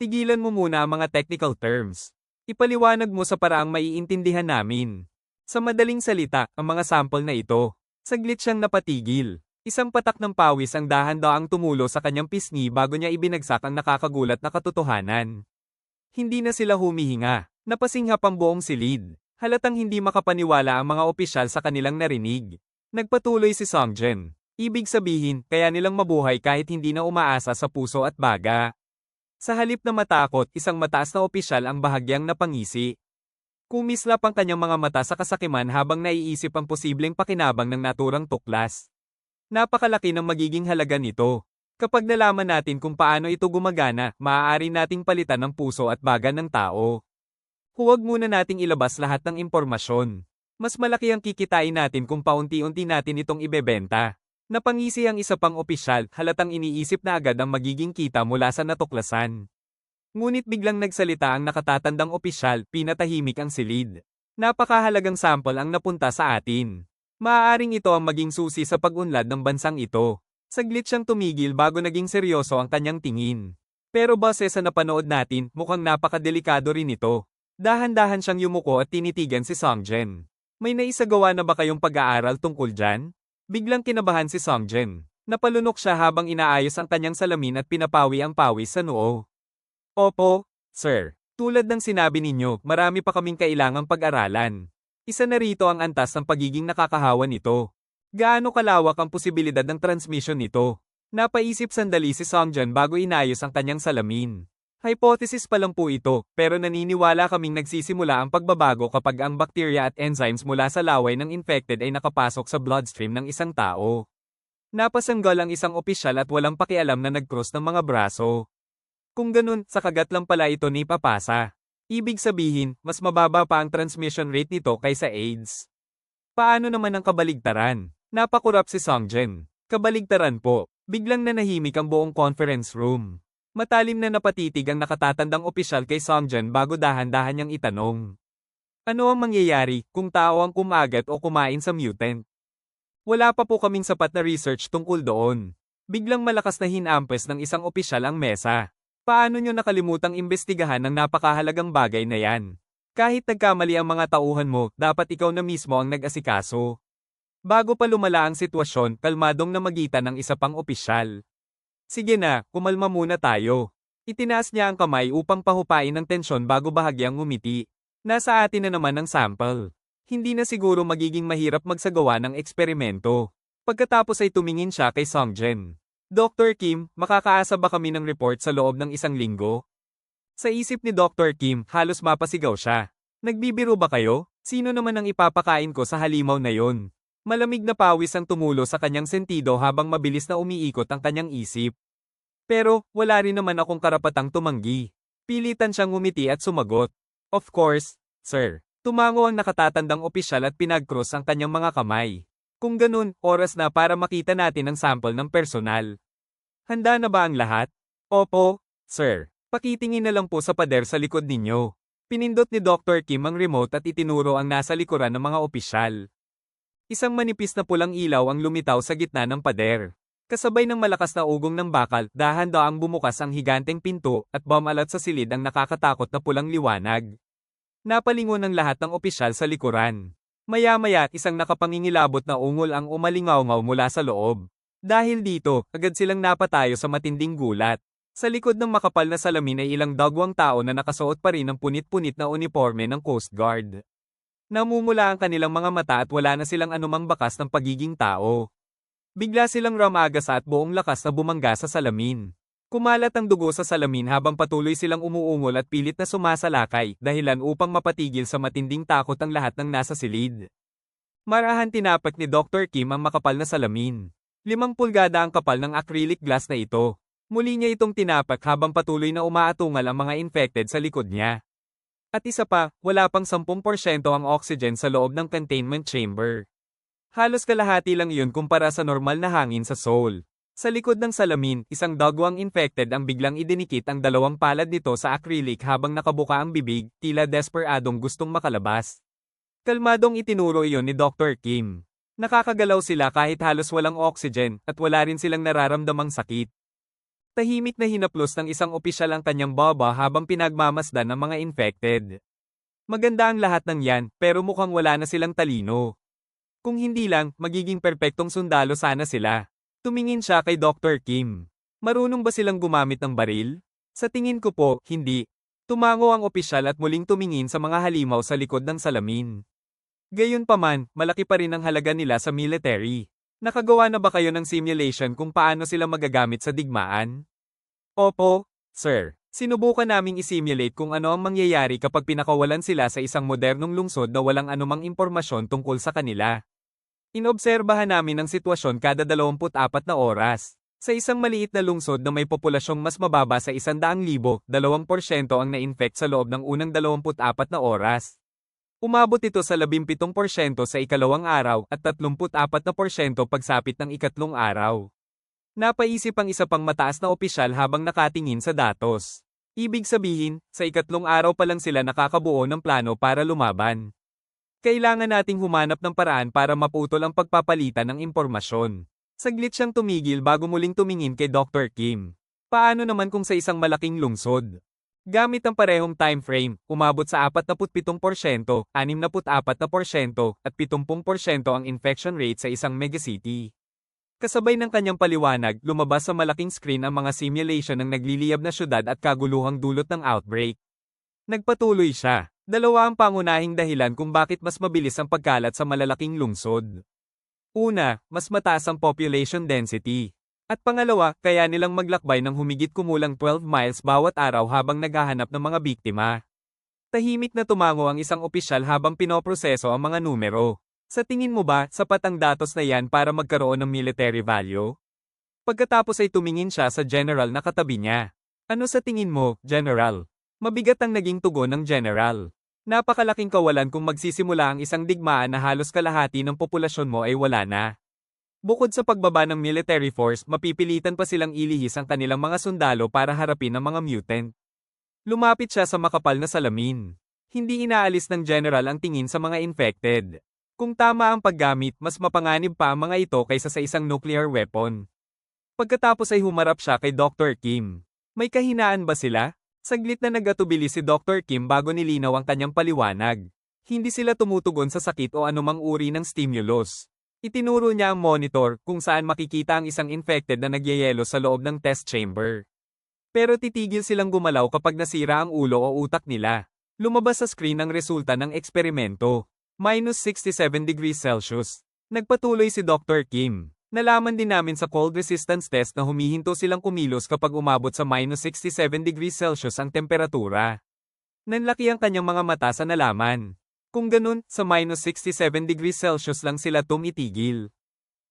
Tigilan mo muna ang mga technical terms. Ipaliwanag mo sa paraang maiintindihan namin. Sa madaling salita, ang mga sample na ito. Saglit siyang napatigil. Isang patak ng pawis ang dahan-daang tumulo sa kanyang pisngi bago niya ibinagsak ang nakakagulat na katotohanan. Hindi na sila humihinga. Napasinghap ang buong silid. Halatang hindi makapaniwala ang mga opisyal sa kanilang narinig. Nagpatuloy si Songjen. Ibig sabihin, kaya nilang mabuhay kahit hindi na umaasa sa puso at baga. Sa halip na matakot, isang mataas na opisyal ang bahagyang napangisi. Kumislap ang kanyang mga mata sa kasakiman habang naiisip ang posibleng pakinabang ng naturang tuklas. Napakalaki ng magiging halaga nito. Kapag nalaman natin kung paano ito gumagana, maaari nating palitan ng puso at baga ng tao. Huwag muna nating ilabas lahat ng impormasyon. Mas malaki ang kikitain natin kung paunti-unti natin itong ibebenta. Napangisi ang isa pang opisyal, halatang iniisip na agad ang magiging kita mula sa natuklasan. Ngunit biglang nagsalita ang nakatatandang opisyal, pinatahimik ang silid. Napakahalagang sample ang napunta sa atin. Maaaring ito ang maging susi sa pag-unlad ng bansang ito. Saglit siyang tumigil bago naging seryoso ang kanyang tingin. Pero base sa napanood natin, mukhang napakadelikado rin ito. Dahan-dahan siyang yumuko at tinitigan si Songjen. May naisagawa na ba kayong pag-aaral tungkol dyan? Biglang kinabahan si Songjen. Napalunok siya habang inaayos ang kanyang salamin at pinapawi ang pawis sa noo. Opo, sir. Tulad ng sinabi ninyo, marami pa kaming kailangang pag-aralan. Isa na rito ang antas ng pagiging nakakahawa nito. Gaano kalawak ang posibilidad ng transmission nito? Napaisip sandali si Songjen bago inayos ang kanyang salamin. Hypothesis pa lang po ito, pero naniniwala kaming nagsisimula ang pagbabago kapag ang bakterya at enzymes mula sa laway ng infected ay nakapasok sa bloodstream ng isang tao. Napasanggal ang isang opisyal at walang pakialam na nag-cross ng mga braso. Kung ganun, sa kagat lang pala ito ni papasa. Ibig sabihin, mas mababa pa ang transmission rate nito kaysa AIDS. Paano naman ang kabaligtaran? Napakurap si Songjen. Kabaligtaran po. Biglang nanahimik ang buong conference room. Matalim na napatitig ang nakatatandang opisyal kay Songjen bago dahan-dahan niyang itanong. Ano ang mangyayari kung tao ang kumagat o kumain sa mutant? Wala pa po kaming sapat na research tungkol doon. Biglang malakas na hinampes ng isang opisyal ang mesa. Paano nyo nakalimutang imbestigahan ng napakahalagang bagay na yan? Kahit nagkamali ang mga tauhan mo, dapat ikaw na mismo ang nag-asikaso. Bago pa lumala ang sitwasyon, kalmadong namagitan ng isa pang opisyal. Sige na, kumalma muna tayo. Itinaas niya ang kamay upang pahupain ang tensyon bago bahagyang ngumiti. Nasa atin na naman ang sample. Hindi na siguro magiging mahirap magsagawa ng eksperimento. Pagkatapos ay tumingin siya kay Songjen. Dr. Kim, makakaasa ba kami ng report sa loob ng isang linggo? Sa isip ni Dr. Kim, halos mapasigaw siya. Nagbibiro ba kayo? Sino naman ang ipapakain ko sa halimaw na yon? Malamig na pawis ang tumulo sa kanyang sentido habang mabilis na umiikot ang kanyang isip. Pero, wala rin naman akong karapatang tumanggi. Pilitan siyang ngumiti at sumagot. Of course, sir. Tumango ang nakatatandang opisyal at pinag-cross ang kanyang mga kamay. Kung ganun, oras na para makita natin ang sample ng personal. Handa na ba ang lahat? Opo, sir. Pakitingin na lang po sa pader sa likod ninyo. Pinindot ni Dr. Kim ang remote at itinuro ang nasa likuran ng mga opisyal. Isang manipis na pulang ilaw ang lumitaw sa gitna ng pader. Kasabay ng malakas na ugong ng bakal, dahan-daang bumukas ang higanteng pinto at bumalat sa silid ang nakakatakot na pulang liwanag. Napalingon ang lahat ng opisyal sa likuran. Maya-maya, isang nakapangingilabot na ungol ang umalingaw-ngaw mula sa loob. Dahil dito, agad silang napatayo sa matinding gulat. Sa likod ng makapal na salamin ay ilang dagwang tao na nakasuot pa rin ng punit-punit na uniforme ng Coast Guard. Namumula ang kanilang mga mata at wala na silang anumang bakas ng pagiging tao. Bigla silang ramagasa at buong lakas na bumangga sa salamin. Kumalat ang dugo sa salamin habang patuloy silang umuungol at pilit na sumasalakay, dahilan upang mapatigil sa matinding takot ang lahat ng nasa silid. Marahan tinapak ni Dr. Kim ang makapal na salamin. 5 pulgada ang kapal ng acrylic glass na ito. Muli niya itong tinapak habang patuloy na umaatungal ang mga infected sa likod niya. At isa pa, wala pang 10% ang oxygen sa loob ng containment chamber. Halos kalahati lang iyon kumpara sa normal na hangin sa Seoul. Sa likod ng salamin, isang dagwang infected ang biglang idinikit ang dalawang palad nito sa acrylic habang nakabuka ang bibig, tila desperadong gustong makalabas. Kalmadong itinuro iyon ni Dr. Kim. Nakakagalaw sila kahit halos walang oxygen at wala rin silang nararamdamang sakit. Tahimik na hinaplos ng isang opisyal ang kanyang baba habang pinagmamasdan ng mga infected. Maganda ang lahat ng yan, pero mukhang wala na silang talino. Kung hindi lang, magiging perpektong sundalo sana sila. Tumingin siya kay Dr. Kim. Marunong ba silang gumamit ng baril? Sa tingin ko po, hindi. Tumango ang opisyal at muling tumingin sa mga halimaw sa likod ng salamin. Gayunpaman, malaki pa rin ang halaga nila sa military. Nakagawa na ba kayo ng simulation kung paano sila magagamit sa digmaan? Opo, sir. Sinubukan naming isimulate kung ano ang mangyayari kapag pinakawalan sila sa isang modernong lungsod na walang anumang impormasyon tungkol sa kanila. Inobserbahan namin ang sitwasyon kada 24 na oras. Sa isang maliit na lungsod na may populasyong mas mababa sa 100,000, 2% ang na-infect sa loob ng unang 24 na oras. Umabot ito sa 17% sa ikalawang araw at 34% pagsapit ng ikatlong araw. Napaisip ang isa pang mataas na opisyal habang nakatingin sa datos. Ibig sabihin, sa ikatlong araw pa lang sila nakakabuo ng plano para lumaban. Kailangan nating humanap ng paraan para maputol ang pagpapalitan ng impormasyon. Saglit siyang tumigil bago muling tumingin kay Dr. Kim. Paano naman kung sa isang malaking lungsod? Gamit ang parehong time frame, umabot sa 47%, 64% at 70% ang infection rate sa isang megacity. Kasabay ng kanyang paliwanag, lumabas sa malaking screen ang mga simulation ng nagliliyab na syudad at kaguluhang dulot ng outbreak. Nagpatuloy siya. Dalawa ang pangunahing dahilan kung bakit mas mabilis ang pagkalat sa malalaking lungsod. Una, mas mataas ang population density. At pangalawa, kaya nilang maglakbay ng humigit kumulang 12 miles bawat araw habang naghahanap ng mga biktima. Tahimik na tumango ang isang opisyal habang pinoproseso ang mga numero. Sa tingin mo ba, sapat ang datos na yan para magkaroon ng military value? Pagkatapos ay tumingin siya sa general na katabi niya. Ano sa tingin mo, general? Mabigat ang naging tugon ng general. Napakalaking kawalan kung magsisimula ang isang digmaan na halos kalahati ng populasyon mo ay wala na. Bukod sa pagbaba ng military force, mapipilitan pa silang ilihis ang kanilang mga sundalo para harapin ang mga mutant. Lumapit siya sa makapal na salamin. Hindi inaalis ng general ang tingin sa mga infected. Kung tama ang paggamit, mas mapanganib pa ang mga ito kaysa sa isang nuclear weapon. Pagkatapos ay humarap siya kay Dr. Kim. May kahinaan ba sila? Saglit na nagatubili si Dr. Kim bago nilinaw ang kanyang paliwanag. Hindi sila tumutugon sa sakit o anumang uri ng stimulus. Itinuro niya ang monitor kung saan makikita ang isang infected na nagyayelo sa loob ng test chamber. Pero titigil silang gumalaw kapag nasira ang ulo o utak nila. Lumabas sa screen ang resulta ng eksperimento. -67°C. Nagpatuloy si Dr. Kim. Nalaman din namin sa cold resistance test na humihinto silang kumilos kapag umabot sa -67°C ang temperatura. Nanlaki ang kanyang mga mata sa nalaman. Kung ganun, sa -67°C lang sila tumitigil.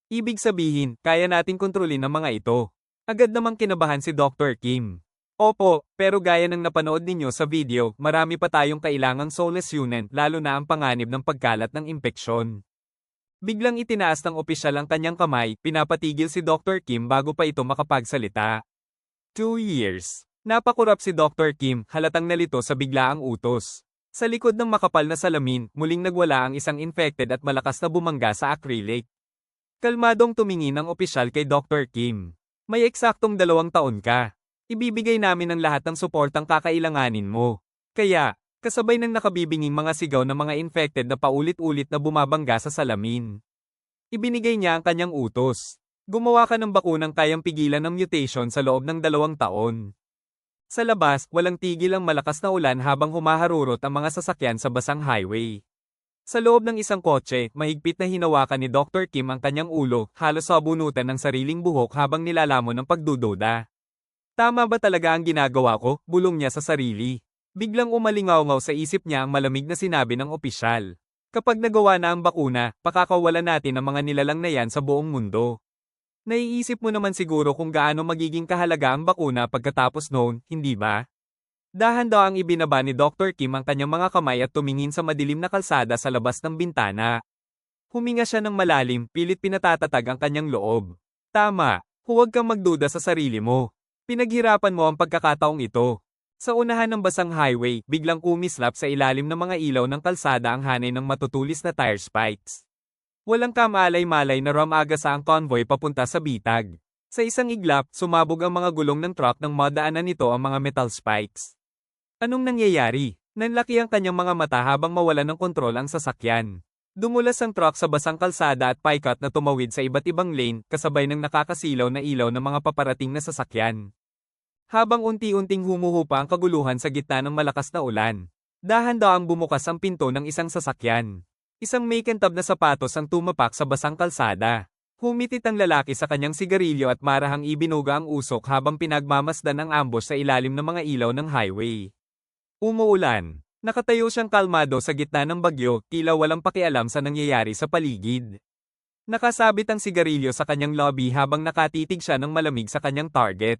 Ibig sabihin, kaya nating kontrolin ang mga ito. Agad namang kinabahan si Dr. Kim. Opo, pero gaya ng napanood ninyo sa video, marami pa tayong kailangang soulless unit lalo na ang panganib ng pagkalat ng impeksyon. Biglang itinaas ng opisyal ang kanyang kamay, pinapatigil si Dr. Kim bago pa ito makapagsalita. 2 years. Napakurap si Dr. Kim, halatang nalito sa biglaang utos. Sa likod ng makapal na salamin, muling nagwala ang isang infected at malakas na bumangga sa acrylic. Kalmadong tumingin ang opisyal kay Dr. Kim. May eksaktong 2 taon ka. Ibibigay namin ang lahat ng suportang kakailanganin mo. Kaya, kasabay ng nakabibinging mga sigaw ng mga infected na paulit-ulit na bumabangga sa salamin. Ibinigay niya ang kanyang utos. Gumawa ka ng bakunang kayang pigilan ng mutation sa loob ng 2 taon. Sa labas, walang tigil ang malakas na ulan habang humaharurot ang mga sasakyan sa basang highway. Sa loob ng isang kotse, mahigpit na hinawakan ni Dr. Kim ang kanyang ulo, halos sabunutan ng sariling buhok habang nilalamon ng pagdududa. Tama ba talaga ang ginagawa ko? Bulong niya sa sarili. Biglang umalingaw-ngaw sa isip niya ang malamig na sinabi ng opisyal. Kapag nagawa na ang bakuna, pakakawalan natin ang mga nilalang na yan sa buong mundo. Naiisip mo naman siguro kung gaano magiging kahalaga ang bakuna pagkatapos noon, hindi ba? Dahan-daang ibinaba ni Dr. Kim ang kanyang mga kamay at tumingin sa madilim na kalsada sa labas ng bintana. Huminga siya ng malalim, pilit pinatatatag ang kanyang loob. Tama, huwag kang magduda sa sarili mo. Pinaghirapan mo ang pagkakataong ito. Sa unahan ng basang highway, biglang kumislap sa ilalim ng mga ilaw ng kalsada ang hanay ng matutulis na tire spikes. Walang kamalay-malay na ramagasa ang convoy papunta sa bitag. Sa isang iglap, sumabog ang mga gulong ng truck nang madaanan nito ang mga metal spikes. Anong nangyayari? Nanlaki ang kanyang mga mata habang mawalan ng kontrol ang sasakyan. Dumulas ang truck sa basang kalsada at paikat na tumawid sa iba't ibang lane, kasabay ng nakakasilaw na ilaw ng mga paparating na sasakyan. Habang unti-unting humuhupa ang kaguluhan sa gitna ng malakas na ulan, dahan-daang bumukas ang pinto ng isang sasakyan. Isang may kintab na sapatos ang tumapak sa basang kalsada. Humitit ang lalaki sa kanyang sigarilyo at marahang ibinuga ang usok habang pinagmamasdan ang ambush sa ilalim ng mga ilaw ng highway. Umuulan. Nakatayo siyang kalmado sa gitna ng bagyo, tila walang pakialam sa nangyayari sa paligid. Nakasabit ang sigarilyo sa kanyang lobby habang nakatitig siya ng malamig sa kanyang target.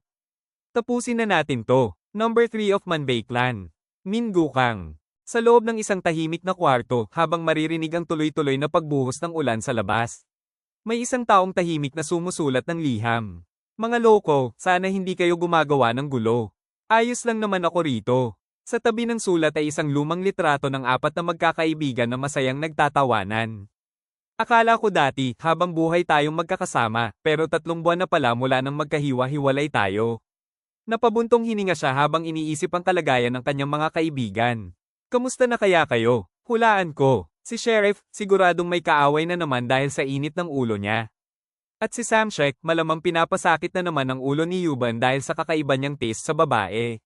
Tapusin na natin to. Number 3 of Manbay Clan. Min Gukang. Sa loob ng isang tahimik na kwarto, habang maririnig ang tuloy-tuloy na pagbuhos ng ulan sa labas. May isang taong tahimik na sumusulat ng liham. Mga loko, sana hindi kayo gumagawa ng gulo. Ayos lang naman ako rito. Sa tabi ng sulat ay isang lumang litrato ng 4 na magkakaibigan na masayang nagtatawanan. Akala ko dati, habang buhay tayong magkakasama, pero 3 buwan na pala mula nang magkahiwa-hiwalay tayo. Napabuntong hininga siya habang iniisip ang kalagayan ng kanyang mga kaibigan. Kamusta na kaya kayo? Hulaan ko. Si Sheriff, siguradong may kaaway na naman dahil sa init ng ulo niya. At si Samshek, malamang pinapasakit na naman ang ulo ni Yuban dahil sa kakaiba niyang taste sa babae.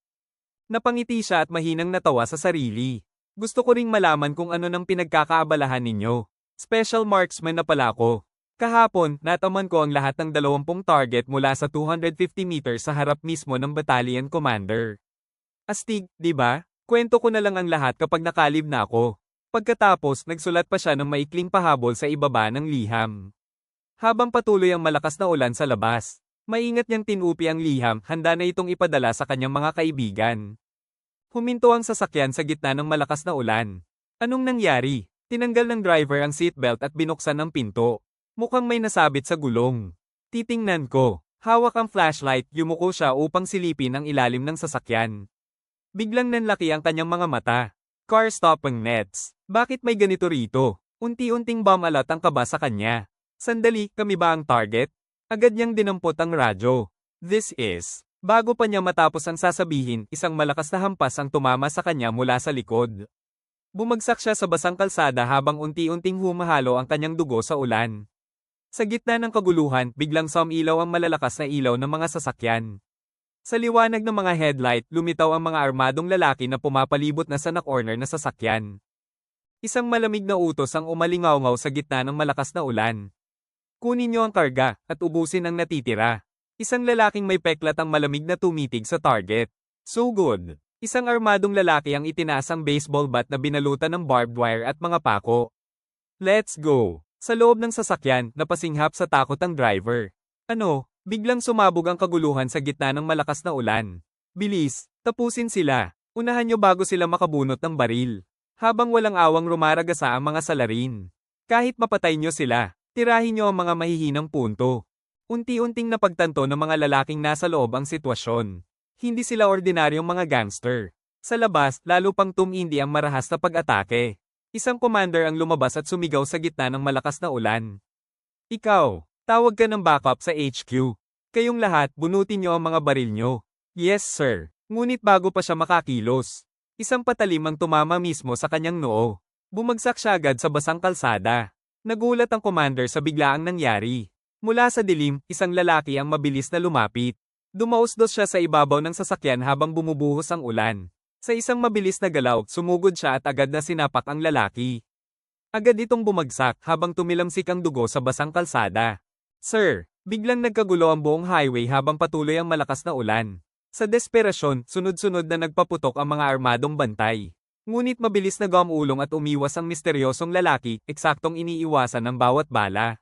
Napangiti siya at mahinang natawa sa sarili. Gusto ko ring malaman kung ano nang pinagkakaabalahan ninyo. Special marksman na pala ako. Kahapon, nataman ko ang lahat ng 20 target mula sa 250 meters sa harap mismo ng battalion commander. Astig, di ba? Kwento ko na lang ang lahat kapag nakalib na ako. Pagkatapos, nagsulat pa siya ng maikling pahabol sa ibaba ng liham. Habang patuloy ang malakas na ulan sa labas, maingat niyang tinupi ang liham, handa na itong ipadala sa kanyang mga kaibigan. Huminto ang sasakyan sa gitna ng malakas na ulan. Anong nangyari? Tinanggal ng driver ang seatbelt at binuksan ang pinto. Mukhang may nasabit sa gulong. Titingnan ko. Hawak ang flashlight, yumuko siya upang silipin ang ilalim ng sasakyan. Biglang nanlaki ang kanyang mga mata. Car stopping nets. Bakit may ganito rito? Unti-unting bumalat ang kaba sa kanya. Sandali, kami ba ang target? Agad niyang dinampot ang radyo. This is. Bago pa niya matapos ang sasabihin, isang malakas na hampas ang tumama sa kanya mula sa likod. Bumagsak siya sa basang kalsada habang unti-unting humahalo ang kanyang dugo sa ulan. Sa gitna ng kaguluhan, biglang sumilaw ang malalakas na ilaw ng mga sasakyan. Sa liwanag ng mga headlight, lumitaw ang mga armadong lalaki na pumapalibot na sa corner na sasakyan. Isang malamig na utos ang umalingaw-ngaw sa gitna ng malakas na ulan. Kunin niyo ang karga, at ubusin ang natitira. Isang lalaking may peklat ang malamig na tumitig sa target. So good. Isang armadong lalaki ang itinaas ang baseball bat na binalutan ng barbed wire at mga pako. Let's go. Sa loob ng sasakyan, napasinghap sa takot ang driver. Ano? Biglang sumabog ang kaguluhan sa gitna ng malakas na ulan. Bilis, tapusin sila. Unahan niyo bago sila makabunot ng baril. Habang walang awang rumaragasa ang mga salarin. Kahit mapatay niyo sila, tirahin niyo ang mga mahihinang punto. Unti-unting napagtanto ng mga lalaking nasa loob ang sitwasyon. Hindi sila ordinaryong mga gangster. Sa labas, lalo pang tumindi ang marahas na pag-atake. Isang commander ang lumabas at sumigaw sa gitna ng malakas na ulan. Ikaw, tawag ka ng backup sa HQ. Kayong lahat, bunutin niyo ang mga baril niyo. Yes sir. Ngunit bago pa siya makakilos, isang patalim ang tumama mismo sa kanyang noo. Bumagsak siya agad sa basang kalsada. Nagulat ang commander sa biglaang nangyari. Mula sa dilim, isang lalaki ang mabilis na lumapit. Dumausdos siya sa ibabaw ng sasakyan habang bumubuhos ang ulan. Sa isang mabilis na galaw, sumugod siya at agad na sinapak ang lalaki. Agad itong bumagsak habang tumilamsik ang dugo sa basang kalsada. Sir, biglang nagkagulo ang buong highway habang patuloy ang malakas na ulan. Sa desperasyon, sunod-sunod na nagpaputok ang mga armadong bantay. Ngunit mabilis na gumulong at umiwas ang misteryosong lalaki, eksaktong iniiwasan ng bawat bala.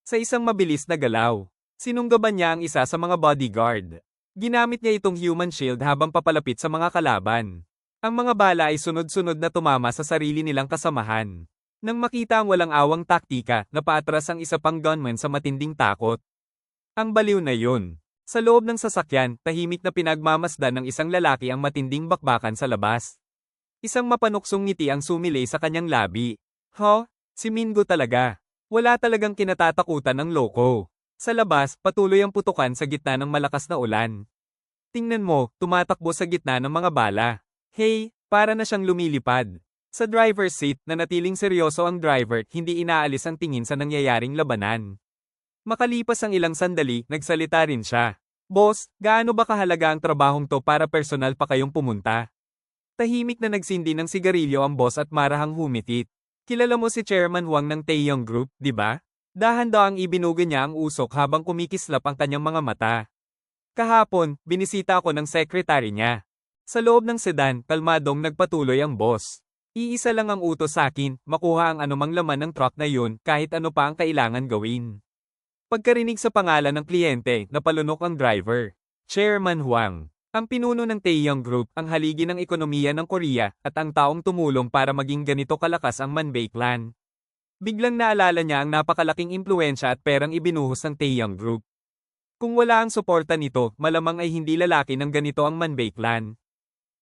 Sa isang mabilis na galaw, sinunggaban niya ang isa sa mga bodyguard. Ginamit niya itong human shield habang papalapit sa mga kalaban. Ang mga bala ay sunod-sunod na tumama sa sarili nilang kasamahan. Nang makita ang walang awang taktika, napaatras ang isa pang gunman sa matinding takot. Ang baliw na yun. Sa loob ng sasakyan, tahimik na pinagmamasdan ng isang lalaki ang matinding bakbakan sa labas. Isang mapanuksong ngiti ang sumilay sa kanyang labi. Si Mingo talaga. Wala talagang kinatatakutan ng loko. Sa labas, patuloy ang putukan sa gitna ng malakas na ulan. Tingnan mo, tumatakbo sa gitna ng mga bala. Hey, para na siyang lumilipad. Sa driver's seat, nanatiling seryoso ang driver, hindi inaalis ang tingin sa nangyayaring labanan. Makalipas ang ilang sandali, nagsalita rin siya. Boss, gaano ba kahalaga ang trabahong to para personal pa kayong pumunta? Tahimik na nagsindi ng sigarilyo ang boss at marahang humitit. Kilala mo si Chairman Wang ng Taeyong Group, di ba? Dahan-dahang ibinuga niya ang usok habang kumikislap ang kanyang mga mata. Kahapon, binisita ako ng sekretary niya. Sa loob ng sedan, kalmadong nagpatuloy ang boss. Iisa lang ang utos sa akin, makuha ang anumang laman ng truck na yun kahit ano pa ang kailangan gawin. Pagkarinig sa pangalan ng kliyente, napalunok ang driver. Chairman Wang. Ang pinuno ng Taeyong Group, ang haligi ng ekonomiya ng Korea, at ang taong tumulong para maging ganito kalakas ang Manbay Clan. Biglang naalala niya ang napakalaking impluensya at perang ibinuhos ng Taeyong Group. Kung wala ang suporta nito, malamang ay hindi lalaki ng ganito ang Manbay Clan.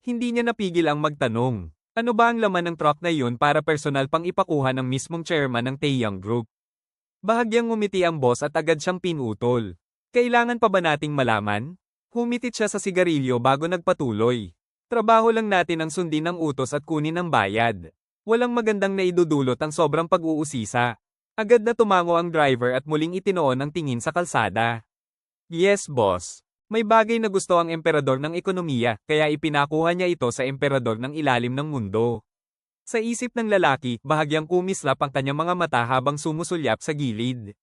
Hindi niya napigil ang magtanong, ano ba ang laman ng truck na yun para personal pang ipakuha ng mismong chairman ng Taeyong Group? Bahagyang ngumiti ang boss at agad siyang pinutol. Kailangan pa ba nating malaman? Humitit siya sa sigarilyo bago nagpatuloy. Trabaho lang natin ang sundin ng utos at kunin ang bayad. Walang magandang naidudulot ang sobrang pag-uusisa. Agad na tumango ang driver at muling itinoon ang tingin sa kalsada. Yes boss. May bagay na gusto ang emperador ng ekonomiya, kaya ipinakuha niya ito sa emperador ng ilalim ng mundo. Sa isip ng lalaki, bahagyang kumislap ang kanyang mga mata habang sumusulyap sa gilid.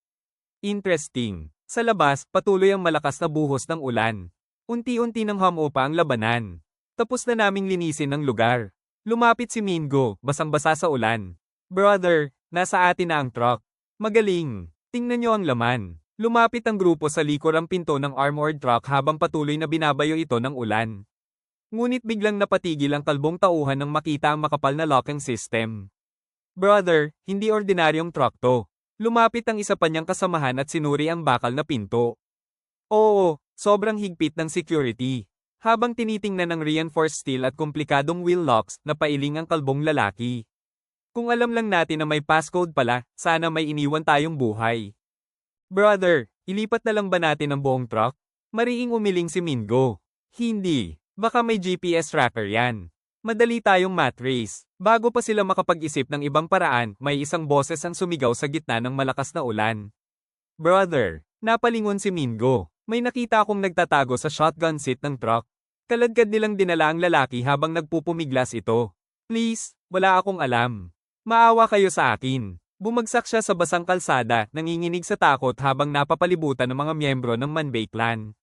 Interesting. Sa labas, patuloy ang malakas na buhos ng ulan. Unti-unti nang humupa ang labanan. Tapos na naming linisin ang lugar. Lumapit si Mingo, basang-basa sa ulan. Brother, nasa atin na ang truck. Magaling. Tingnan niyo ang laman. Lumapit ang grupo sa likurang pinto ng armored truck habang patuloy na binabayo ito ng ulan. Ngunit biglang napatigil ang kalbong tauhan nang makita ang makapal na locking system. Brother, hindi ordinaryong truck to. Lumapit ang isa pa niyang kasamahan at sinuri ang bakal na pinto. Oo, sobrang higpit ng security. Habang tinitingnan ng reinforced steel at komplikadong wheel locks, napailing ang kalbong lalaki. Kung alam lang natin na may passcode pala, sana may iniwan tayong buhay. Brother, ilipat na lang ba natin ang buong truck? Mariing umiling si Mingo. Hindi. Baka may GPS tracker yan. Madali tayong matrace. Bago pa sila makapag-isip ng ibang paraan, may isang boses ang sumigaw sa gitna ng malakas na ulan. Brother, napalingon si Mingo. May nakita akong nagtatago sa shotgun seat ng truck. Kaladkad nilang dinala ang lalaki habang nagpupumiglas ito. Please, wala akong alam. Maawa kayo sa akin. Bumagsak siya sa basang kalsada, nanginginig sa takot habang napapalibutan ng mga miyembro ng Manbay clan.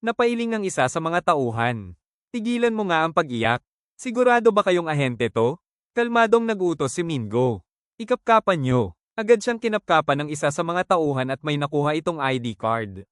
Napailing ang isa sa mga tauhan. Tigilan mo nga ang pag-iyak. Sigurado ba kayong ahente to? Kalmadong nag-utos si Mingo. Ikapkapan nyo. Agad siyang kinapkapan ng isa sa mga tauhan at may nakuha itong ID card.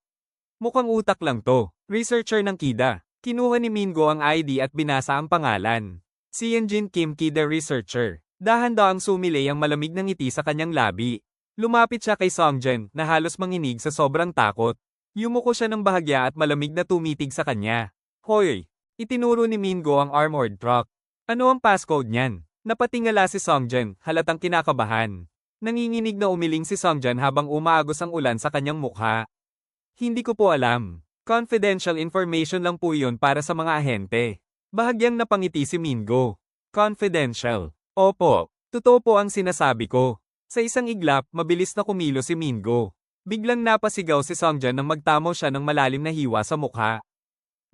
Mukhang utak lang to. Researcher ng KIDA. Kinuha ni Mingo ang ID at binasa ang pangalan. Si Yenjin Kim KIDA Researcher. Dahan-dahang sumilay ang malamig na ngiti sa kanyang labi. Lumapit siya kay Songjen na halos manginig sa sobrang takot. Yumuko siya ng bahagya at malamig na tumitig sa kanya. Hoy! Itinuro ni Mingo ang armored truck. Ano ang passcode niyan? Napatingala si Songjen, halatang kinakabahan. Nanginginig na umiling si Songjen habang umaagos ang ulan sa kanyang mukha. Hindi ko po alam. Confidential information lang po yun para sa mga ahente. Bahagyang napangiti si Mingo. Confidential. Opo, totoo po ang sinasabi ko. Sa isang iglap, mabilis na kumilo si Mingo. Biglang napasigaw si Songjan nang magtamo siya ng malalim na hiwa sa mukha.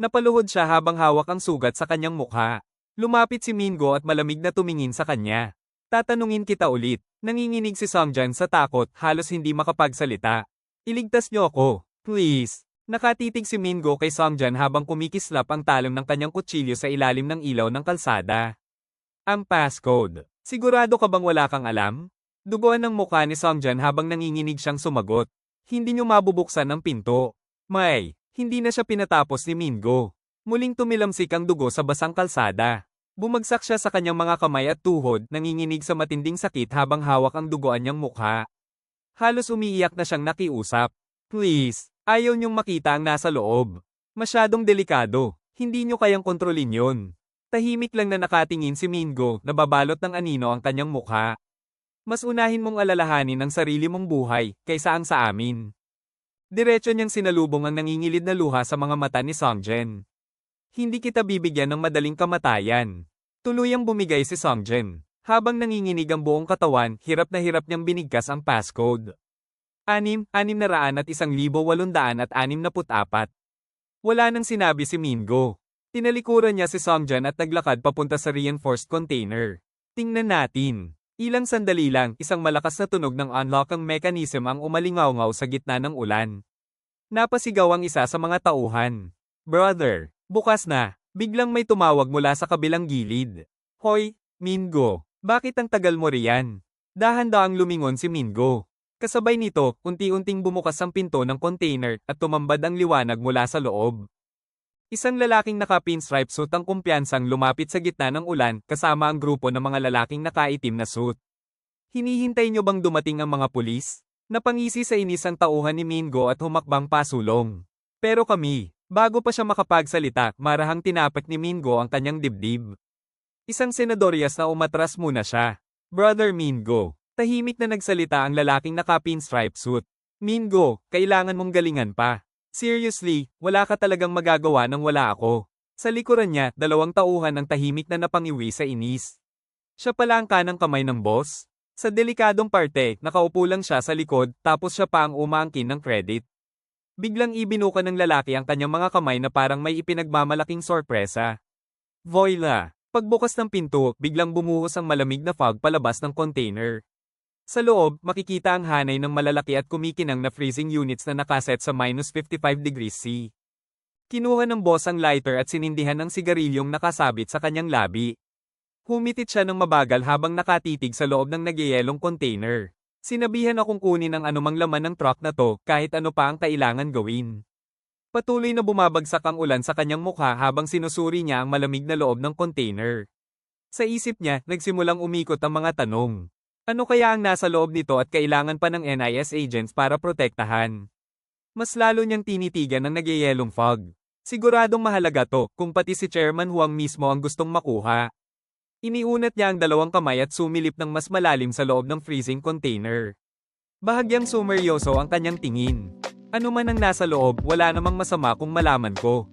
Napaluhod siya habang hawak ang sugat sa kanyang mukha. Lumapit si Mingo at malamig na tumingin sa kanya. Tatanungin kita ulit. Nanginginig si Songjan sa takot, halos hindi makapagsalita. Iligtas niyo ako. Please. Nakatitig si Mingo kay Songjan habang kumikislap ang talon ng kanyang kutsilyo sa ilalim ng ilaw ng kalsada. Ang passcode. Sigurado ka bang wala kang alam? Duguan ng mukha ni Songjan habang nanginginig siyang sumagot. Hindi niyo mabubuksan ang pinto. May, hindi na siya pinatapos ni Mingo. Muling tumilamsik ang dugo sa basang kalsada. Bumagsak siya sa kanyang mga kamay at tuhod, nanginginig sa matinding sakit habang hawak ang duguan niyang mukha. Halos umiiyak na siyang nakiusap. Please, ayaw niyong makita ang nasa loob. Masyadong delikado. Hindi niyo kayang kontrolin yun. Tahimik lang na nakatingin si Mingo, nababalot ng anino ang kanyang mukha. Mas unahin mong alalahanin ang sarili mong buhay, kaysa ang sa amin. Diretso niyang sinalubong ang nangingilid na luha sa mga mata ni Songjen. Hindi kita bibigyan ng madaling kamatayan. Tuluyang bumigay si Songjen. Habang nanginginig ang buong katawan, hirap na hirap niyang binigkas ang passcode. 6,101,864. Wala nang sinabi si Mingo. Tinalikuran niya si Songjan at naglakad papunta sa reinforced container. Tingnan natin. Ilang sandali lang, isang malakas na tunog ng unlockang mechanism ang umalingaw-ngaw sa gitna ng ulan. Napasigaw ang isa sa mga tauhan. Brother, bukas na. Biglang may tumawag mula sa kabilang gilid. Hoy, Mingo, bakit ang tagal mo riyan? Dahan-dahang lumingon si Mingo. Kasabay nito, unti-unting bumukas ang pinto ng container at tumambad ang liwanag mula sa loob. Isang lalaking naka-pinstripe suit ang kumpiyansang lumapit sa gitna ng ulan kasama ang grupo ng mga lalaking nakaitim na suit. Hinihintay niyo bang dumating ang mga pulis? Napangisi sa inis ang tauhan ni Mingo at humakbang pasulong. Pero kami, bago pa siya makapagsalita, marahang tinapak ni Mingo ang kanyang dibdib. Isang senadoryas na umatras muna siya. Brother Mingo. Tahimik na nagsalita ang lalaking naka-pinstripe suit. Mingo, kailangan mong galingan pa. Seriously, wala ka talagang magagawa nang wala ako. Sa likuran niya, dalawang tauhan ang tahimik na napangiwi sa inis. Siya pala ang kanang kamay ng boss. Sa delikadong parte, nakaupo lang siya sa likod, tapos siya pa ang umaangkin ng credit. Biglang ibinuka ng lalaki ang kanyang mga kamay na parang may ipinagmamalaking sorpresa. Voila! Pagbukas ng pinto, biglang bumuhos ang malamig na fog palabas ng container. Sa loob, makikita ang hanay ng malalaki at kumikinang na freezing units na nakaset sa -55 degrees C. Kinuha ng boss ang lighter at sinindihan ng sigarilyong nakasabit sa kanyang labi. Humitit siya ng mabagal habang nakatitig sa loob ng nagyayelong container. Sinabihan akong kunin ang anumang laman ng truck na to, kahit ano pa ang kailangan gawin. Patuloy na bumabagsak ang ulan sa kanyang mukha habang sinusuri niya ang malamig na loob ng container. Sa isip niya, nagsimulang umikot ang mga tanong. Ano kaya ang nasa loob nito at kailangan pa ng NIS agents para protektahan? Mas lalo niyang tinitigan ang nagyayelong fog. Siguradong mahalaga to, kung pati si Chairman Huang mismo ang gustong makuha. Iniunat niya ang dalawang kamay at sumilip ng mas malalim sa loob ng freezing container. Bahagyang sumeryoso ang kanyang tingin. Ano man ang nasa loob, wala namang masama kung malaman ko.